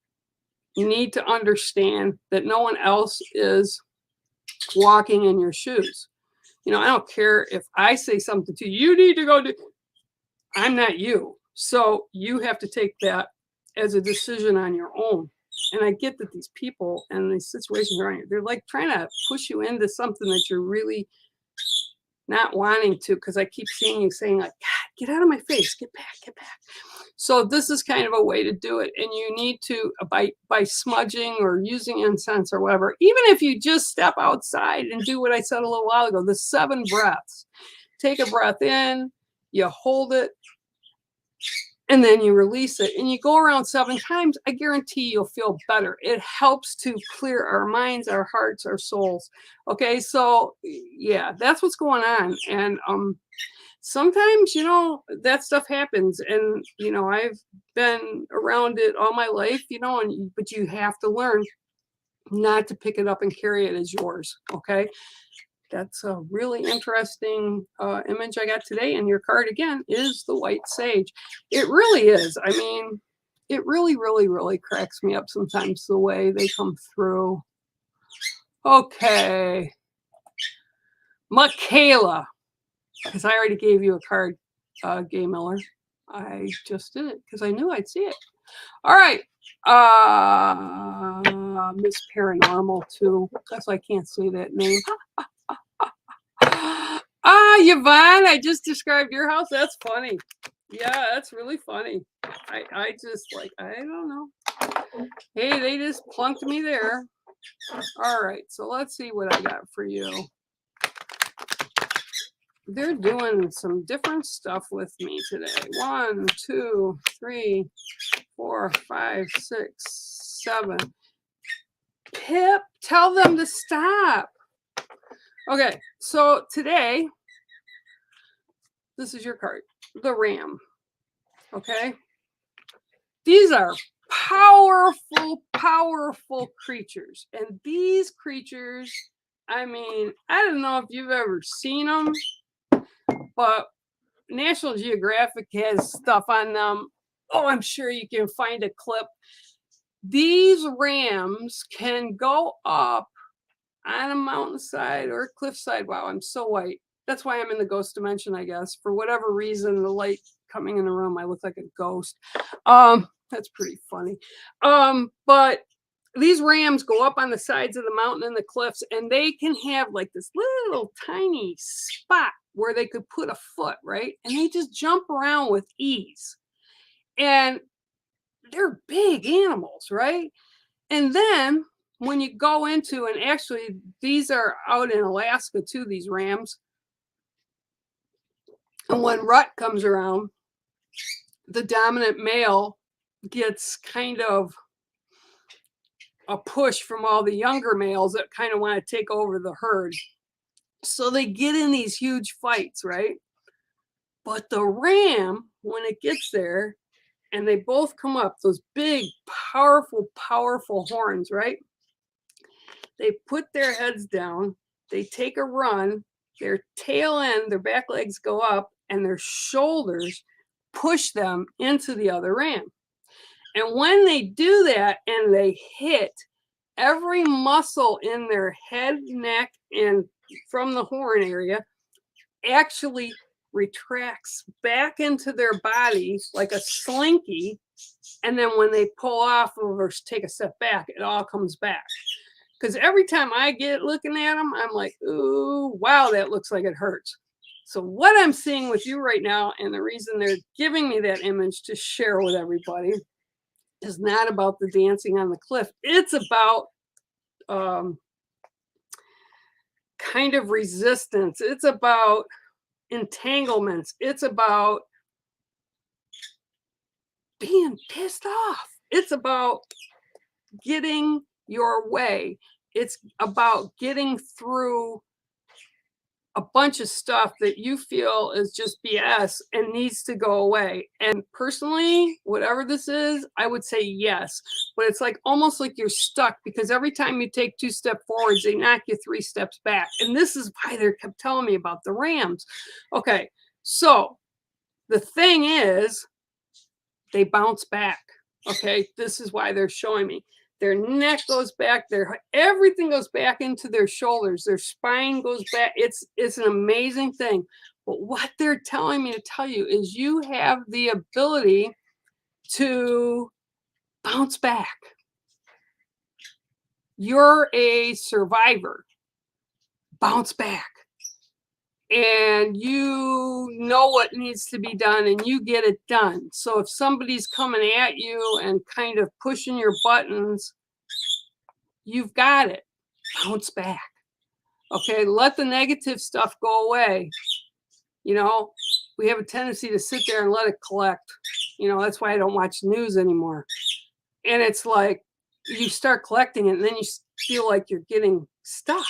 need to understand that no one else is walking in your shoes. You know, I don't care if I say something to you, you need to go do, I'm not you. So you have to take that as a decision on your own. And I get that these people and these situations around you, they're like trying to push you into something that you're really not wanting to, because I keep seeing you saying like, God, get out of my face, get back, get back. So this is kind of a way to do it. And you need to, by smudging or using incense or whatever, even if you just step outside and do what I said a little while ago, the 7 breaths. Take a breath in, you hold it, and then you release it, and you go around 7 times. I guarantee you'll feel better. It helps to clear our minds, our hearts, our souls. Okay, so yeah, that's what's going on. And sometimes, you know, that stuff happens, and you know, I've been around it all my life, you know, and but you have to learn not to pick it up and carry it as yours. Okay, that's a really interesting image I got today. And your card again is the white sage. It really is. I mean, it really, really, really cracks me up sometimes the way they come through. Okay. Michaela, because I already gave you a card, Gay Miller. I just did it because I knew I'd see it. All right. Miss Paranormal too. That's why I can't say that name. Yvonne, I just described your house. That's funny. Yeah, that's really funny. I just like, I don't know. Hey, they just plunked me there. All right, so let's see what I got for you. They're doing some different stuff with me today. 1, 2, 3, 4, 5, 6, 7. Pip, tell them to stop. Okay, so today, this is your card, the Ram. Okay, these are powerful, powerful creatures, and these creatures, I mean, I don't know if you've ever seen them, but National Geographic has stuff on them. Oh, I'm sure you can find a clip. These rams can go up on a mountainside or a cliffside. Wow, I'm so white. That's why I'm in the ghost dimension, I guess. For whatever reason, the light coming in the room, I look like a ghost. That's pretty funny. But these rams go up on the sides of the mountain and the cliffs, and they can have like this little tiny spot where they could put a foot, right? And they just jump around with ease. And they're big animals, right? And then when you go into, and actually these are out in Alaska too, these rams. And when rut comes around, the dominant male gets kind of a push from all the younger males that kind of want to take over the herd. So they get in these huge fights, right? But the ram, when it gets there, and they both come up, those big, powerful, powerful horns, right? They put their heads down, they take a run, their tail end, their back legs go up, and their shoulders push them into the other ram. And when they do that and they hit, every muscle in their head, neck, and from the horn area actually retracts back into their body like a slinky. And then when they pull off or take a step back, it all comes back. Because every time I get looking at them, I'm like, ooh, wow, that looks like it hurts. So what I'm seeing with you right now, and the reason they're giving me that image to share with everybody, is not about the dancing on the cliff. It's about kind of resistance. It's about entanglements. It's about being pissed off. It's about getting your way. It's about getting through a bunch of stuff that you feel is just BS and needs to go away. And personally, whatever this is, I would say yes. But it's like almost like you're stuck, because every time you take 2 steps forwards, they knock you 3 steps back. And this is why they kept telling me about the Rams. Okay, so the thing is, they bounce back. Okay, this is why they're showing me. Their neck goes back, everything goes back into their shoulders, their spine goes back. It's an amazing thing. But what they're telling me to tell you is you have the ability to bounce back. You're a survivor. Bounce back. And you know what needs to be done, and you get it done. So if somebody's coming at you and kind of pushing your buttons, you've got it. Bounce back. Okay, let the negative stuff go away. You know, we have a tendency to sit there and let it collect. You know, that's why I don't watch news anymore. And it's like you start collecting it, and then you feel like you're getting stuck.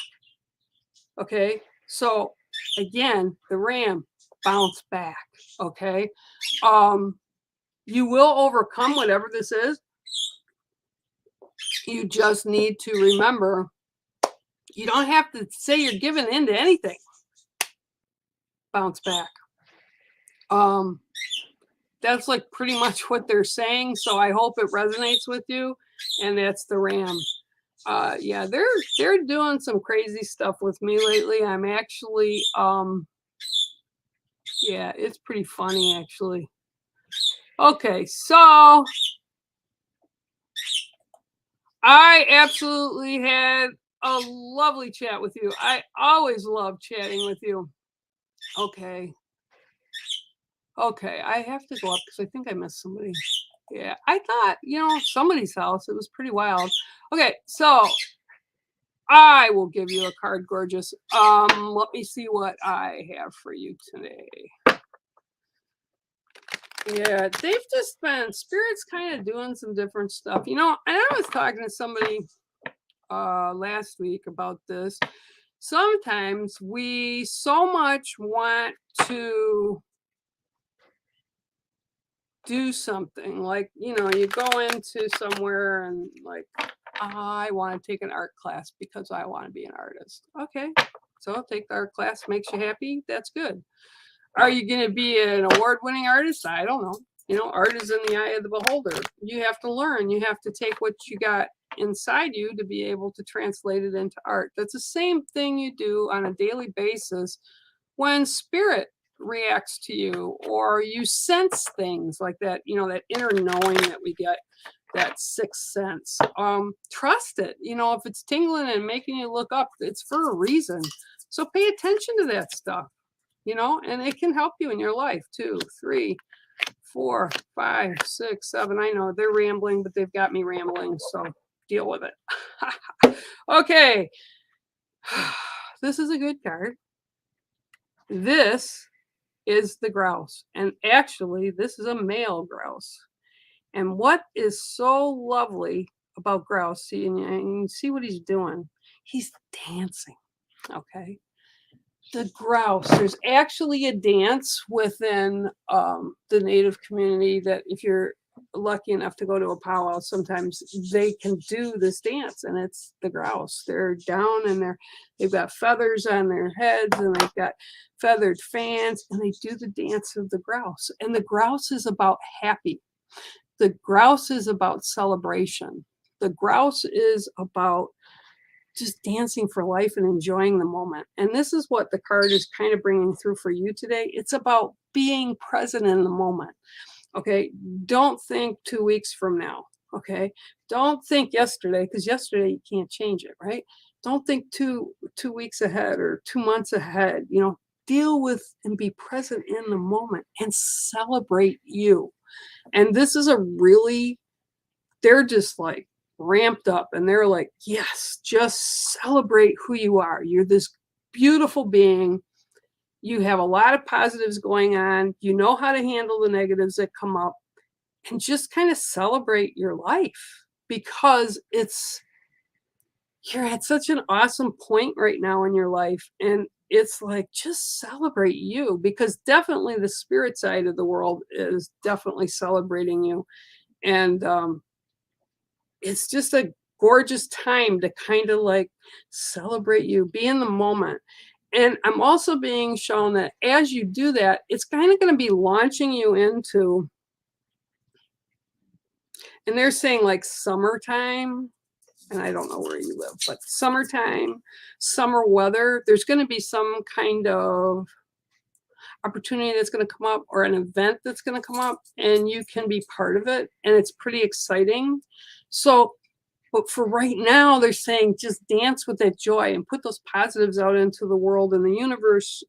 Okay, so again, the Ram, bounce back. Okay, you will overcome whatever this is. You just need to remember, you don't have to say you're giving in to anything. Bounce back. That's like pretty much what they're saying. So I hope it resonates with you. And that's the Ram. Yeah, they're doing some crazy stuff with me lately. I'm actually, yeah, it's pretty funny actually. Okay, so I absolutely had a lovely chat with you. I always love chatting with you. Okay. Okay, I have to go up because I think I missed somebody. Yeah, I thought, somebody's house. It was pretty wild. Okay, so I will give you a card, gorgeous. Let me see what I have for you today. Yeah, they've just been, Spirit's kind of doing some different stuff. And I was talking to somebody last week about this. Sometimes we so much want to do something, like, you go into somewhere and like, I want to take an art class because I want to be an artist. Okay, so take the art class, makes you happy. That's good. Are you going to be an award-winning artist? I don't know. Art is in the eye of the beholder. You have to learn. You have to take what you got inside you to be able to translate it into art. That's the same thing you do on a daily basis when Spirit reacts to you, or you sense things like that, that inner knowing that we get, that sixth sense. Trust it. If it's tingling and making you look up, it's for a reason. So pay attention to that stuff, and it can help you in your life. 2, 3, 4, 5, 6, 7. I know they're rambling, but they've got me rambling, so deal with it. Okay. This is a good card. This is the grouse. And actually, this is a male grouse. And what is so lovely about grouse, see, and you see what he's doing. He's dancing. Okay. The grouse, there's actually a dance within the Native community that if you're lucky enough to go to a powwow, sometimes they can do this dance, and it's the grouse. They're down and they've got feathers on their heads, and they've got feathered fans, and they do the dance of the grouse. And the grouse is about happy. The grouse is about celebration. The grouse is about just dancing for life and enjoying the moment. And this is what the card is kind of bringing through for you today. It's about being present in the moment. Okay. Don't think 2 weeks from now. Okay. Don't think yesterday, because yesterday you can't change it, right? Don't think two weeks ahead or 2 months ahead. Deal with and be present in the moment and celebrate you. And this is they're just like ramped up and they're like, yes, just celebrate who you are. You're this beautiful being. You have a lot of positives going on. You know how to handle the negatives that come up, and just kind of celebrate your life, because you're at such an awesome point right now in your life. And it's like, just celebrate you, because definitely the spirit side of the world is definitely celebrating you. And it's just a gorgeous time to kind of like celebrate you, be in the moment. And I'm also being shown that as you do that, it's kind of going to be launching you into, and they're saying like summertime, and I don't know where you live, but summertime, summer weather, there's going to be some kind of opportunity that's going to come up, or an event that's going to come up, and you can be part of it. And it's pretty exciting. So, but for right now, they're saying just dance with that joy and put those positives out into the world and the universe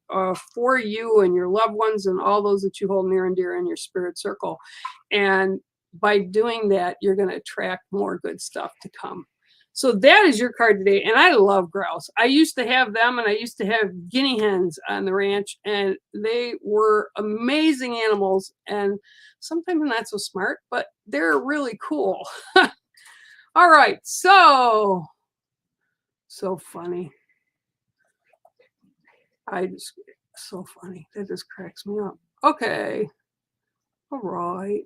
for you and your loved ones and all those that you hold near and dear in your spirit circle. And by doing that, you're going to attract more good stuff to come. So that is your card today. And I love grouse. I used to have them, and I used to have guinea hens on the ranch, and they were amazing animals, and sometimes not so smart, but they're really cool. All right, so funny. So funny. That just cracks me up. Okay. All right.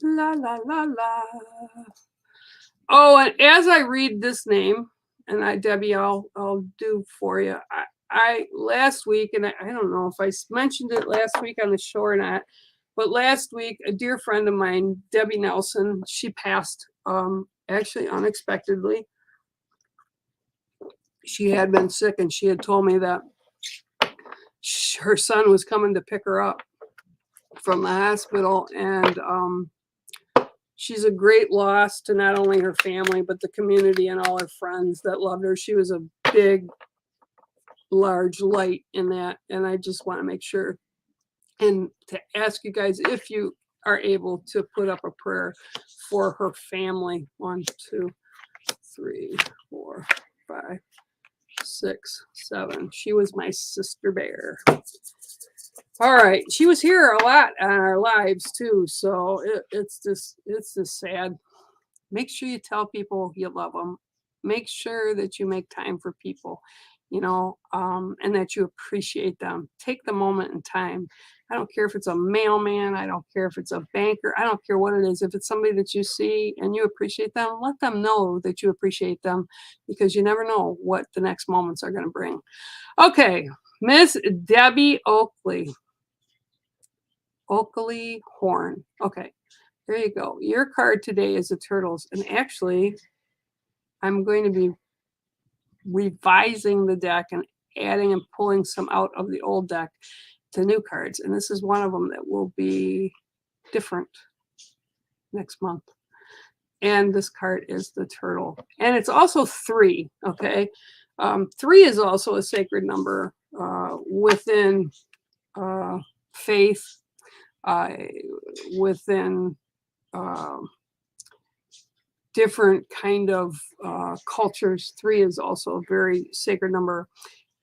La, la, la, la. Oh, and as I read this name, and Debbie, I'll do for you. I last week, and I don't know if I mentioned it last week on the show or not, but last week, a dear friend of mine, Debbie Nelson, she passed actually unexpectedly. She had been sick, and she had told me that her son was coming to pick her up from the hospital, and she's a great loss to not only her family, but the community and all her friends that loved her. She was a big, large light in that, and I just want to make sure and to ask you guys if you are able to put up a prayer for her family. 1, 2, 3, 4, 5, 6, 7. She was my sister bear. All right, she was here a lot on our lives too, so it's just sad. Make sure you tell people you love them. Make sure that you make time for people, and that you appreciate them. Take the moment in time. I don't care if it's a mailman. I don't care if it's a banker. I don't care what it is. If it's somebody that you see and you appreciate them, let them know that you appreciate them, because you never know what the next moments are going to bring. Okay, Miss Debbie Oakley Horn. Okay, there you go. Your card today is the turtles. And actually, I'm going to be revising the deck and adding and pulling some out of the old deck to new cards. And this is one of them that will be different next month. And this card is the turtle. And it's also 3, okay? 3 is also a sacred number within faith, within different kind of cultures. 3 is also a very sacred number.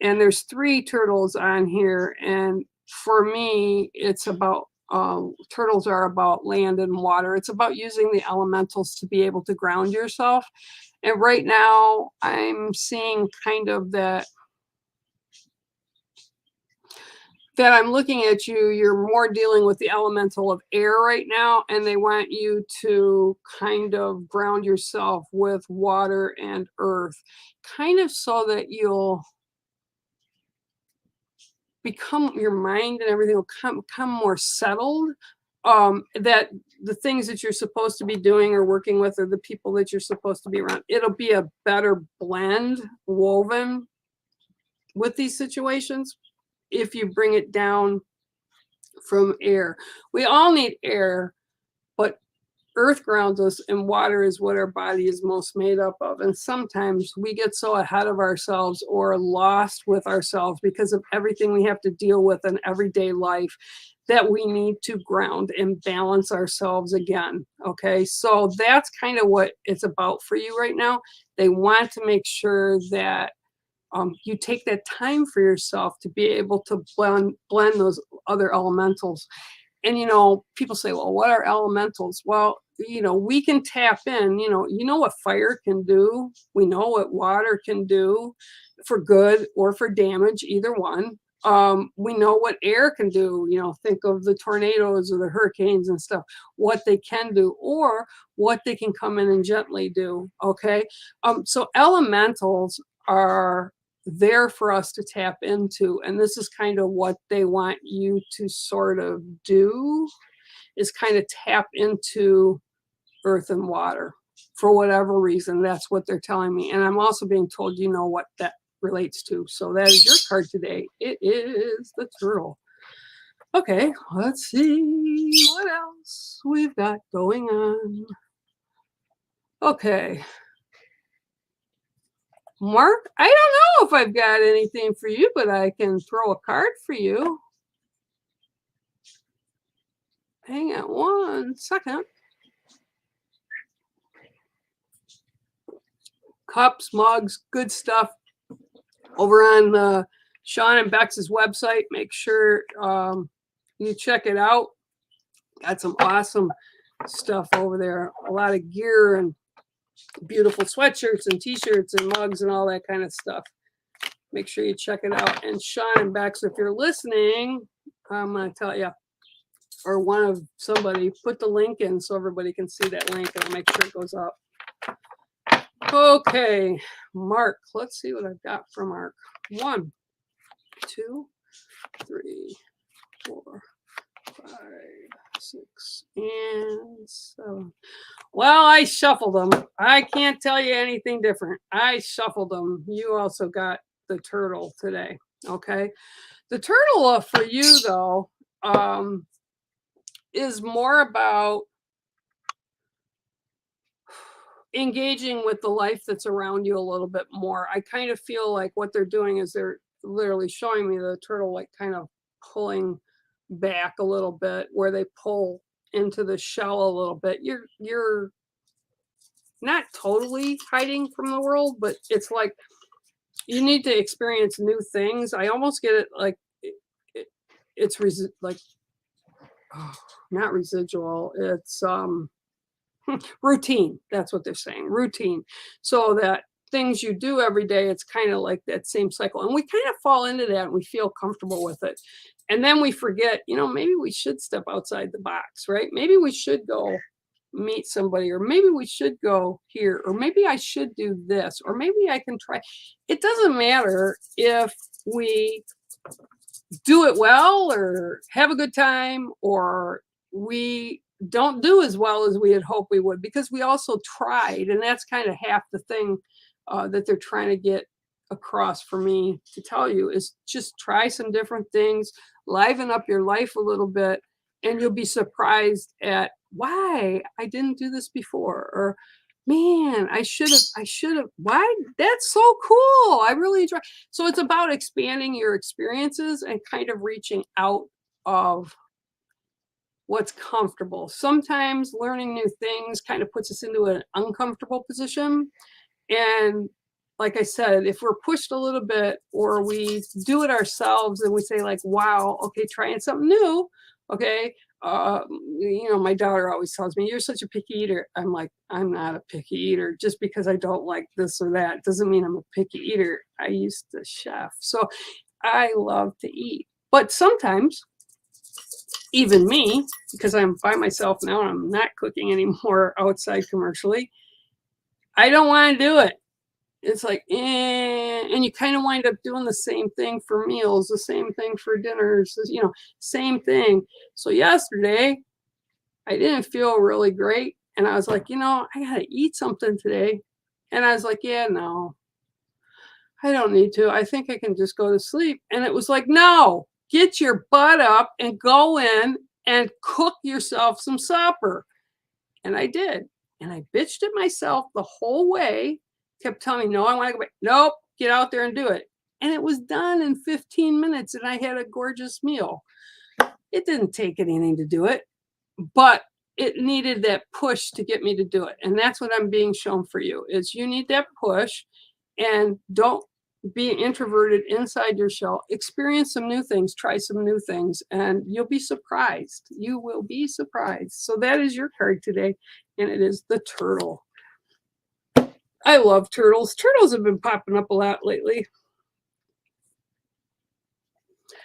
And there's 3 turtles on here. And for me, it's about turtles are about land and water. It's about using the elementals to be able to ground yourself. And right now I'm seeing kind of that I'm looking at you, you're more dealing with the elemental of air right now, and they want you to kind of ground yourself with water and earth, kind of so that you'll become, your mind and everything will become more settled, that the things that you're supposed to be doing or working with, or the people that you're supposed to be around, it'll be a better blend woven with these situations if you bring it down from air. We all need air, but earth grounds us, and water is what our body is most made up of. And sometimes we get so ahead of ourselves or lost with ourselves because of everything we have to deal with in everyday life that we need to ground and balance ourselves again. Okay, so that's kind of what it's about for you right now. They want to make sure that you take that time for yourself to be able to blend those other elementals. And people say, well, what are elementals? Well, we can tap in. You know what fire can do. We know what water can do, for good or for damage, either one. We know what air can do. Think of the tornadoes or the hurricanes and stuff, what they can do, or what they can come in and gently do. Okay, so elementals are there for us to tap into, and this is kind of what they want you to sort of do, is kind of tap into earth and water. For whatever reason, that's what they're telling me. And I'm also being told what that relates to. So that is your card today. It is the turtle. Okay, let's see what else we've got going on. Okay, Mark, I don't know if I've got anything for you, but I can throw a card for you. Hang on 1 second. Cups, mugs, good stuff over on Sean and Bex's website. Make sure you check it out. Got some awesome stuff over there. A lot of gear and beautiful sweatshirts and t-shirts and mugs and all that kind of stuff. Make sure you check it out. And Sean and Bex, if you're listening, I'm going to tell you, or one of somebody, put the link in so everybody can see that link, and I'll make sure it goes up. Okay, Mark, let's see what I've got for Mark. 1, 2, 3, 4, 5, 6, and 7. Well, I shuffled them. I can't tell you anything different. I shuffled them. You also got the turtle today. Okay. The turtle for you, though, is more about engaging with the life that's around you a little bit more. I kind of feel like what they're doing is they're literally showing me the turtle like kind of pulling back a little bit, where they pull into the shell a little bit. You're not totally hiding from the world, but it's like you need to experience new things. I almost get it like it's not residual. It's routine. That's what they're saying. Routine. So that things you do every day, it's kind of like that same cycle. And we kind of fall into that and we feel comfortable with it. And then we forget, maybe we should step outside the box, right? Maybe we should go meet somebody, or maybe we should go here, or maybe I should do this, or maybe I can try. It doesn't matter if we do it well or have a good time, or we don't do as well as we had hoped we would, because we also tried. And that's kind of half the thing that they're trying to get across for me to tell you, is just try some different things, liven up your life a little bit, and you'll be surprised at why I didn't do this before, or man, I should have, why, that's so cool, I really enjoy. So it's about expanding your experiences and kind of reaching out of what's comfortable. Sometimes learning new things kind of puts us into an uncomfortable position. And like I said, if we're pushed a little bit, or we do it ourselves and we say like, wow, okay, trying something new. Okay. My daughter always tells me, you're such a picky eater. I'm like, I'm not a picky eater. Just because I don't like this or that doesn't mean I'm a picky eater. I used to chef, so I love to eat. But sometimes, even me, because I'm by myself now and I'm not cooking anymore outside commercially, I don't want to do it. It's like, and you kind of wind up doing the same thing for meals, the same thing for dinners, same thing. So yesterday, I didn't feel really great. And I was like, I got to eat something today. And I was like, yeah, no, I don't need to. I think I can just go to sleep. And it was like, no, get your butt up and go in and cook yourself some supper. And I did. And I bitched at myself the whole way, kept telling me, no, I want to go back. Nope, get out there and do it. And it was done in 15 minutes and I had a gorgeous meal. It didn't take anything to do it, but it needed that push to get me to do it. And that's what I'm being shown for you is you need that push, and don't be introverted inside your shell. Experience some new things, try some new things, and you'll be surprised. You will be surprised. So that is your card today, and it is the turtle. I love turtles. Turtles have been popping up a lot lately.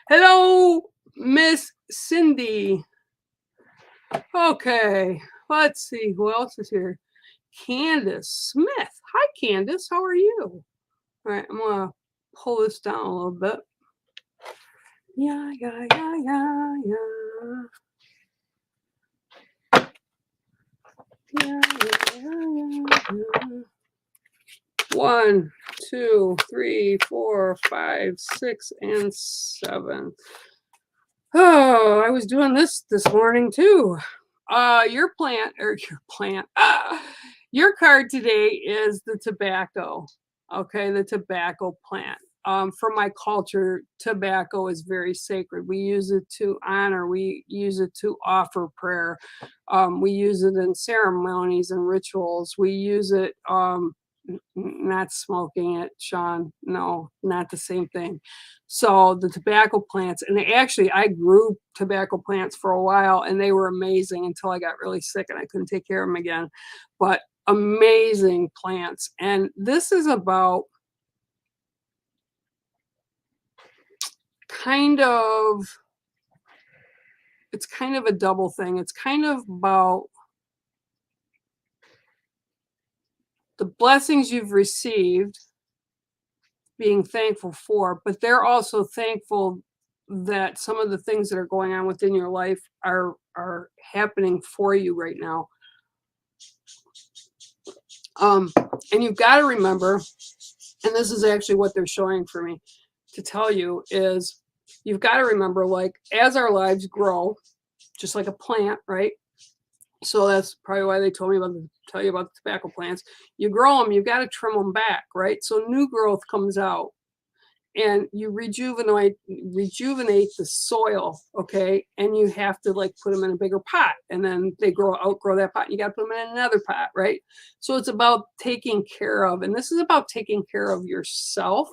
Hello, Miss Cindy. Okay, let's see who else is here. Candace Smith. Hi, Candace. How are you? All right, I'm gonna pull this down a little bit. Yeah. 1, 2, 3, 4, 5, 6, and 7. Oh, I was doing this morning too. Your card today is the tobacco. Okay, the tobacco plant. For my culture, tobacco is very sacred. We use it to honor. We use it to offer prayer. We use it in ceremonies and rituals. We use it. Not smoking it, Sean. No, not the same thing. So the tobacco plants, and I grew tobacco plants for a while, and they were amazing until I got really sick and I couldn't take care of them again. But amazing plants. And this is about it's kind of a double thing. It's kind of about the blessings you've received, being thankful for, but they're also thankful that some of the things that are going on within your life are happening for you right now. And you've got to remember, and this is actually what they're showing for me to tell you, is you've got to remember, like, as our lives grow, just like a plant, right? So that's probably why they tell you about the tobacco plants. You grow them, you've got to trim them back, right? So new growth comes out, and you rejuvenate the soil, okay? And you have to like put them in a bigger pot, and then they outgrow that pot, and you got to put them in another pot, right? So it's about taking care of, and this is about taking care of yourself.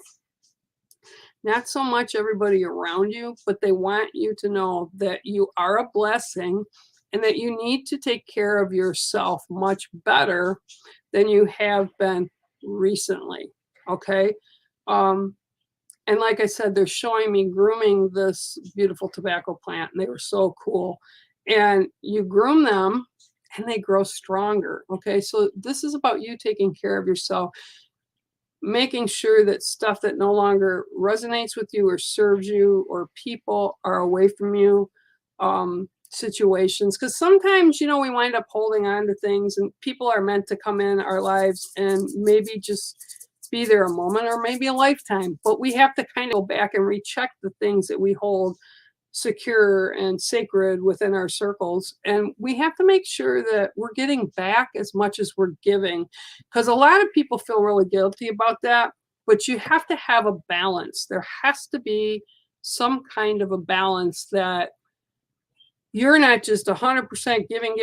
Not so much everybody around you, but they want you to know that you are a blessing and that you need to take care of yourself much better than you have been recently, okay? And like I said, they're showing me grooming this beautiful tobacco plant, and they were so cool. And you groom them, and they grow stronger, okay? So this is about you taking care of yourself, making sure that stuff that no longer resonates with you or serves you or people are away from you. Situations, because sometimes we wind up holding on to things, and people are meant to come in our lives and maybe just be there a moment or maybe a lifetime, but we have to kind of go back and recheck the things that we hold secure and sacred within our circles, and we have to make sure that we're getting back as much as we're giving, because a lot of people feel really guilty about that. But you have to have a balance. There has to be some kind of a balance, that you're not just 100% giving,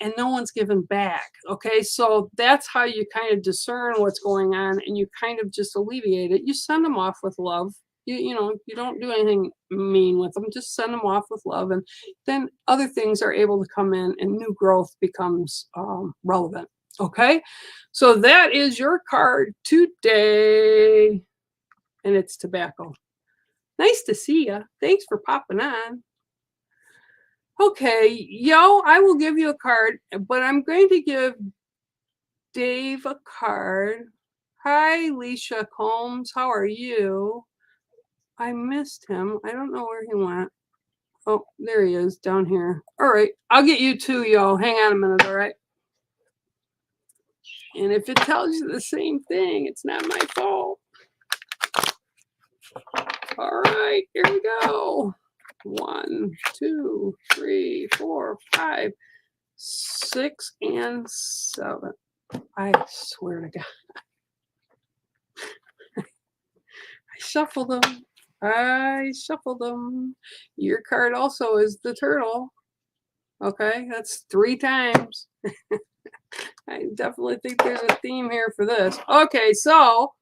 and no one's giving back. Okay, so that's how you kind of discern what's going on, and you kind of just alleviate it. You send them off with love. You don't do anything mean with them. Just send them off with love, and then other things are able to come in, and new growth becomes relevant. Okay, so that is your card today, and it's tobacco. Nice to see you. Thanks for popping on. Okay, I will give you a card, but I'm going to give Dave a card. Hi, Leisha Combs. How are you? I missed him. I don't know where he went. Oh, there he is down here. All right. I'll get you too, yo. Hang on a minute, all right? And if it tells you the same thing, it's not my fault. All right, here we go. 1, 2, 3, 4, 5, 6, and 7. I swear to God. I shuffled them. Your card also is the turtle. Okay, that's 3 times. I definitely think there's a theme here for this. Okay, so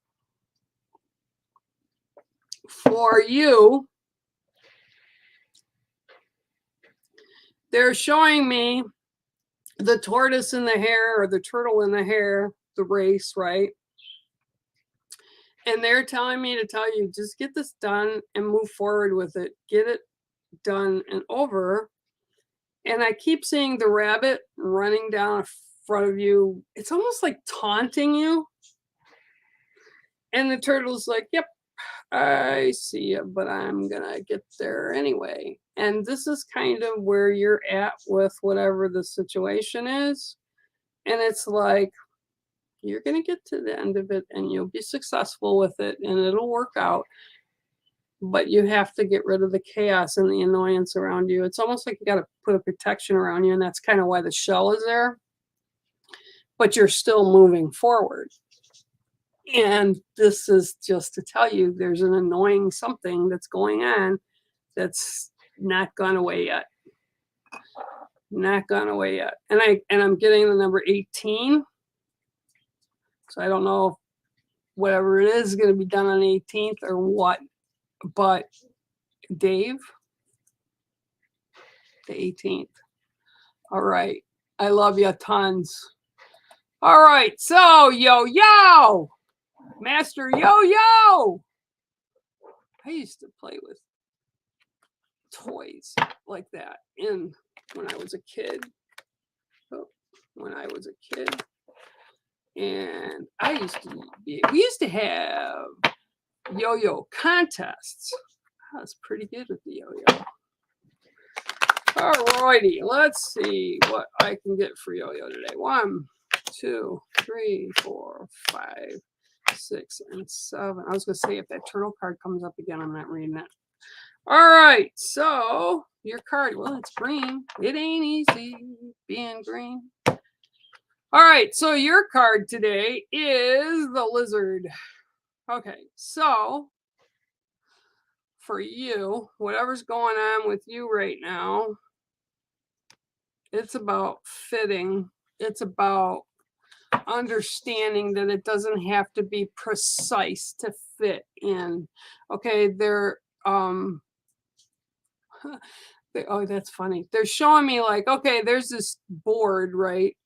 for you, they're showing me the tortoise in the hare or the turtle in the hare, the race, right? And they're telling me to tell you, just get this done and move forward with it. Get it done and over. And I keep seeing the rabbit running down in front of you. It's almost like taunting you. And the turtle's like, yep, I see you, but I'm going to get there anyway. And this is kind of where you're at with whatever the situation is. And it's like, you're going to get to the end of it and you'll be successful with it and it'll work out. But you have to get rid of the chaos and the annoyance around you. It's almost like you got to put a protection around you. And that's kind of why the shell is there. But you're still moving forward. And this is just to tell you there's an annoying something that's going on that's not gone away yet. Not gone away yet. And I'm getting the number 18. So I don't know if whatever it is going to be done on the 18th or what. But Dave, the 18th. All right. I love you tons. All right. So, yo. Master Yo. I used to play with toys like that when I was a kid. And we used to have yo-yo contests. I was pretty good with the yo-yo. All righty, let's see what I can get for yo-yo today. 1, 2, 3, 4, 5, 6, and 7. I was going to say if that turtle card comes up again, I'm not reading it. All right, so your card, well, it's green. It ain't easy being green. All right, so your card today is the lizard. Okay, so for you, whatever's going on with you right now, it's about fitting. It's about understanding that it doesn't have to be precise to fit in. Okay, oh, that's funny. They're showing me like, okay, there's this board, right?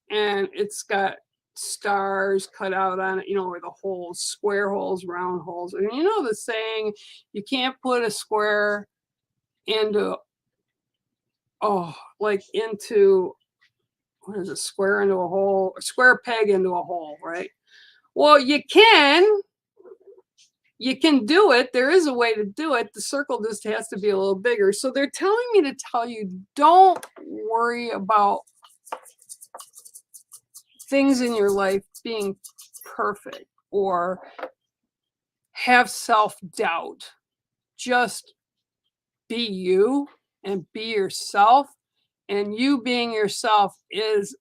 And it's got stars cut out on it, where the holes, square holes, round holes. And the saying, you can't put a square into, what is a square into a hole, a square peg into a hole, right? Well, you can do it. There is a way to do it. The circle just has to be a little bigger. So they're telling me to tell you, don't worry about things in your life being perfect or have self-doubt. Just be you and be yourself. And you being yourself is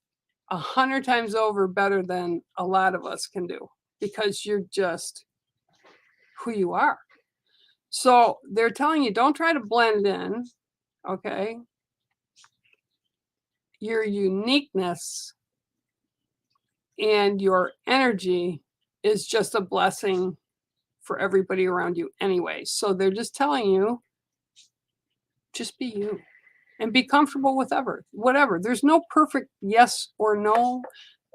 100 times over better than a lot of us can do because you're just who you are. So they're telling you, don't try to blend in, okay? Your uniqueness and your energy is just a blessing for everybody around you anyway. So they're just telling you, just be you and be comfortable with whatever. There's no perfect yes or no,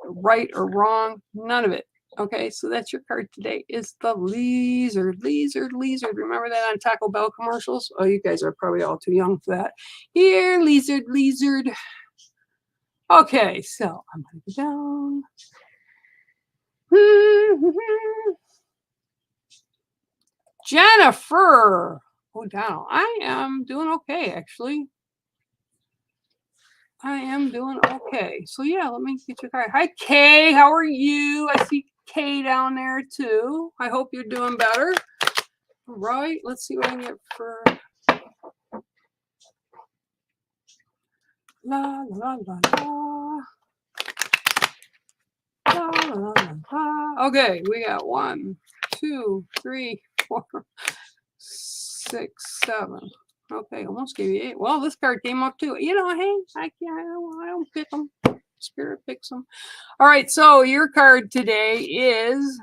right or wrong, none of it. Okay, so that's your card today. Is the lizard. Remember that on Taco Bell commercials? Oh, you guys are probably all too young for that. Here, lizard. Okay, so I'm going to go down. Jennifer. O'Donnell. I am doing okay, actually. I am doing okay. So yeah, let me get your card. Hi, Kay. How are you? I see Kay down there too. I hope you're doing better. All right. Let's see what I can get for. La la la la. La la la la. Okay, we got 1, 2, 3, 4, 6, 7. Okay, almost gave you 8. Well, this card came up too. You know, hey, I don't pick them. Spirit picks them. All right, so your card today is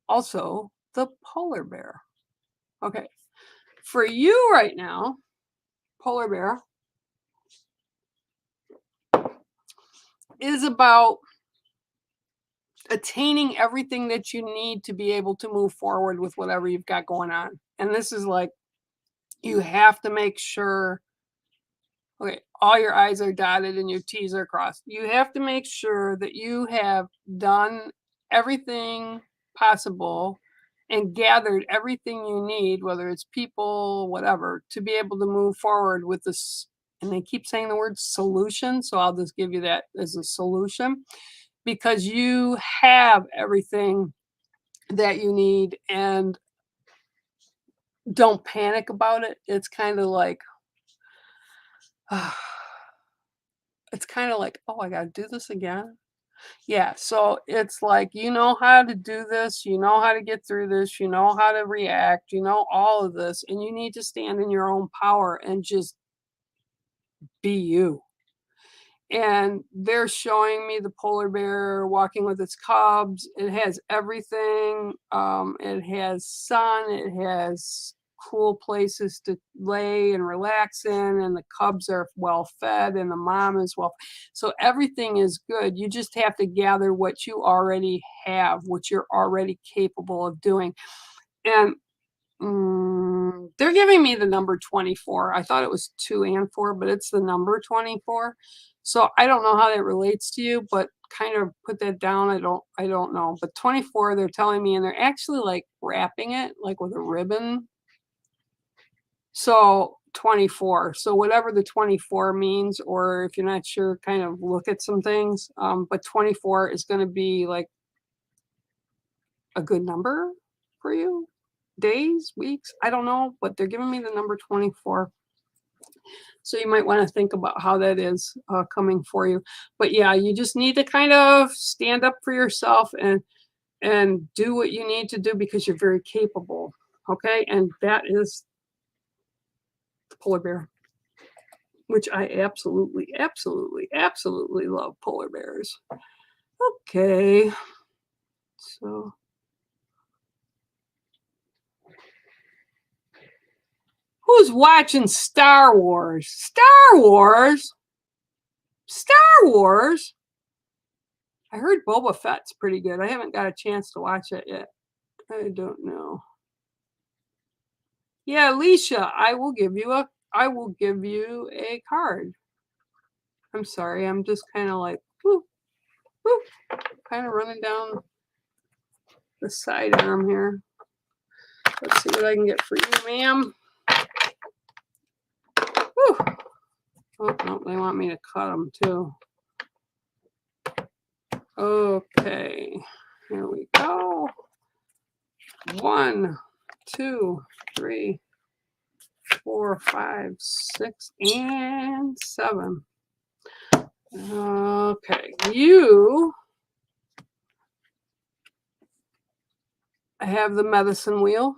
also the polar bear. Okay, for you right now, polar bear is about attaining everything that you need to be able to move forward with whatever you've got going on. And this is like, you have to make sure, okay, all your I's are dotted and your T's are crossed. You have to make sure that you have done everything possible and gathered everything you need, whether it's people, whatever, to be able to move forward with this. And they keep saying the word solution, so I'll just give you that as a solution, because you have everything that you need, and don't panic about it. It's kind of like, it's kind of like, oh, I got to do this again. Yeah, so it's like, you know how to do this, you know how to get through this, you know how to react, you know all of this, and you need to stand in your own power and just be you. And they're showing me the polar bear walking with its cubs. It has everything. It has sun, it has cool places to lay and relax in, and the cubs are well fed, and the mom is well. So everything is good. You just have to gather what you already have, what you're already capable of doing. And they're giving me the number 24. I thought it was 2 and 4, but it's the number 24. So I don't know how that relates to you, but kind of put that down. I don't know. But 24, they're telling me, and they're actually like wrapping it like with a ribbon. So 24. So whatever the 24 means, or if you're not sure, kind of look at some things. But 24 is going to be like a good number for you. Days, weeks, I don't know, but they're giving me the number 24. So you might want to think about how that is coming for you. But yeah, you just need to kind of stand up for yourself and do what you need to do, because you're very capable. Okay, and that is the polar bear, which I absolutely, absolutely, absolutely love polar bears. Okay, so who's watching Star Wars? Star Wars? Star Wars? I heard Boba Fett's pretty good. I haven't got a chance to watch it yet. I don't know. Yeah, Alicia, I will give you a card. I'm sorry, I'm just kind of like, whoo, whoo, kind of running down the sidearm here. Let's see what I can get for you, ma'am. Whew. Oh, no, they want me to cut them too. Okay, here we go. 1, 2, 3, 4, 5, 6, and 7. Okay, you have the medicine wheel.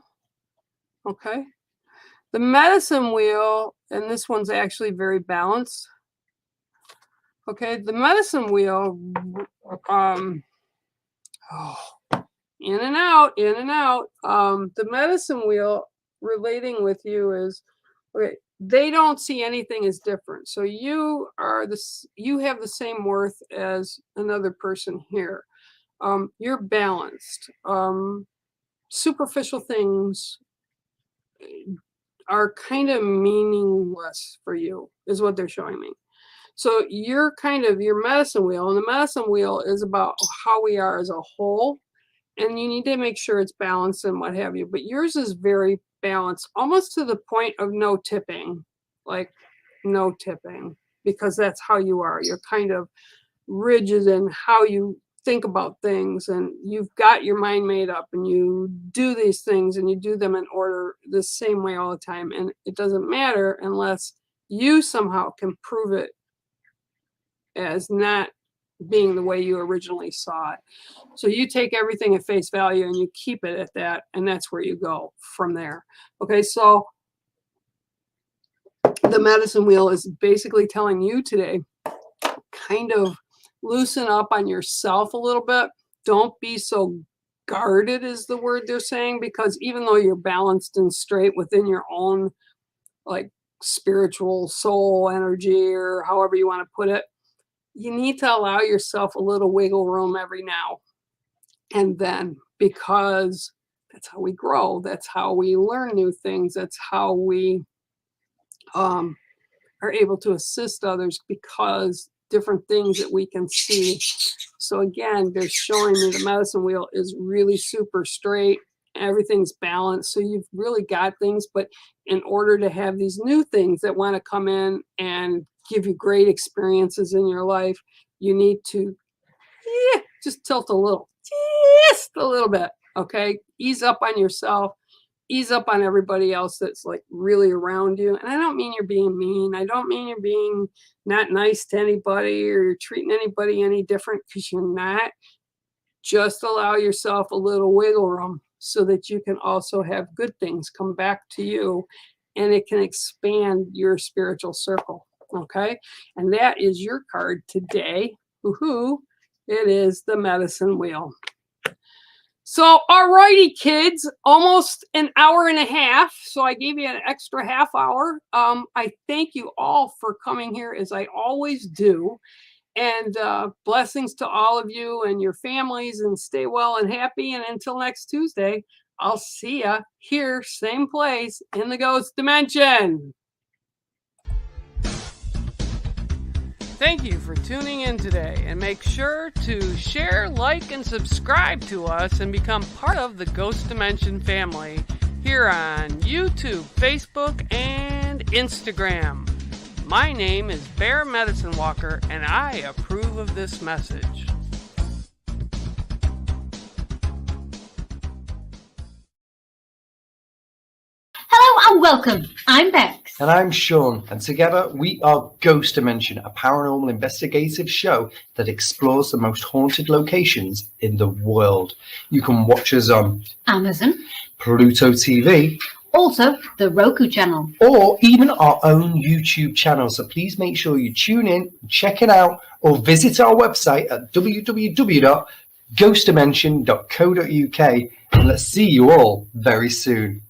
Okay, the medicine wheel, and this one's actually very balanced. Okay, the medicine wheel, in and out, in and out. The medicine wheel relating with you is, okay, they don't see anything as different. So you are this, you have the same worth as another person here. You're balanced. Superficial things are kind of meaningless for you, is what they're showing me. So you're kind of your medicine wheel, and the medicine wheel is about how we are as a whole. and you need to make sure it's balanced and what have you. But yours is very balanced, almost to the point of no tipping, like no tipping, because that's how you are. You're kind of rigid in how you think about things, and you've got your mind made up, and you do these things and you do them in order the same way all the time. And it doesn't matter unless you somehow can prove it as not being the way you originally saw it. So you take everything at face value and you keep it at that, and that's where you go from there. Okay, so the medicine wheel is basically telling you today, kind of loosen up on yourself a little bit. Don't be so guarded is the word they're saying, because even though you're balanced and straight within your own like spiritual soul energy, or however you want to put it, you need to allow yourself a little wiggle room every now and then, because that's how we grow. That's how we learn new things. That's how we are able to assist others, because different things that we can see. So again, they're showing me the medicine wheel is really super straight. Everything's balanced. So you've really got things, but in order to have these new things that want to come in and give you great experiences in your life, you need to just tilt a little, just a little bit. Okay, ease up on yourself, ease up on everybody else that's like really around you. And I don't mean you're being mean. I don't mean you're being not nice to anybody or you're treating anybody any different, because you're not. Just allow yourself a little wiggle room so that you can also have good things come back to you, and it can expand your spiritual circle. Okay, and that is your card today. Woohoo! It is the medicine wheel. So, alrighty, kids, almost an hour and a half. So I gave you an extra half hour. I thank you all for coming here, as I always do. And blessings to all of you and your families, and stay well and happy. And until next Tuesday, I'll see ya here, same place, in the ghost dimension. Thank you for tuning in today, and make sure to share, like, and subscribe to us and become part of the Ghost Dimension family here on YouTube, Facebook, and Instagram. My name is Bear Medicine Walker, and I approve of this message. Hello and welcome. I'm Bex. And I'm Sean, and together we are Ghost Dimension, a paranormal investigative show that explores the most haunted locations in the world. You can watch us on Amazon, Pluto TV, also the Roku channel, or even our own YouTube channel. So please make sure you tune in, check it out, or visit our website at www.ghostdimension.co.uk, and let's see you all very soon.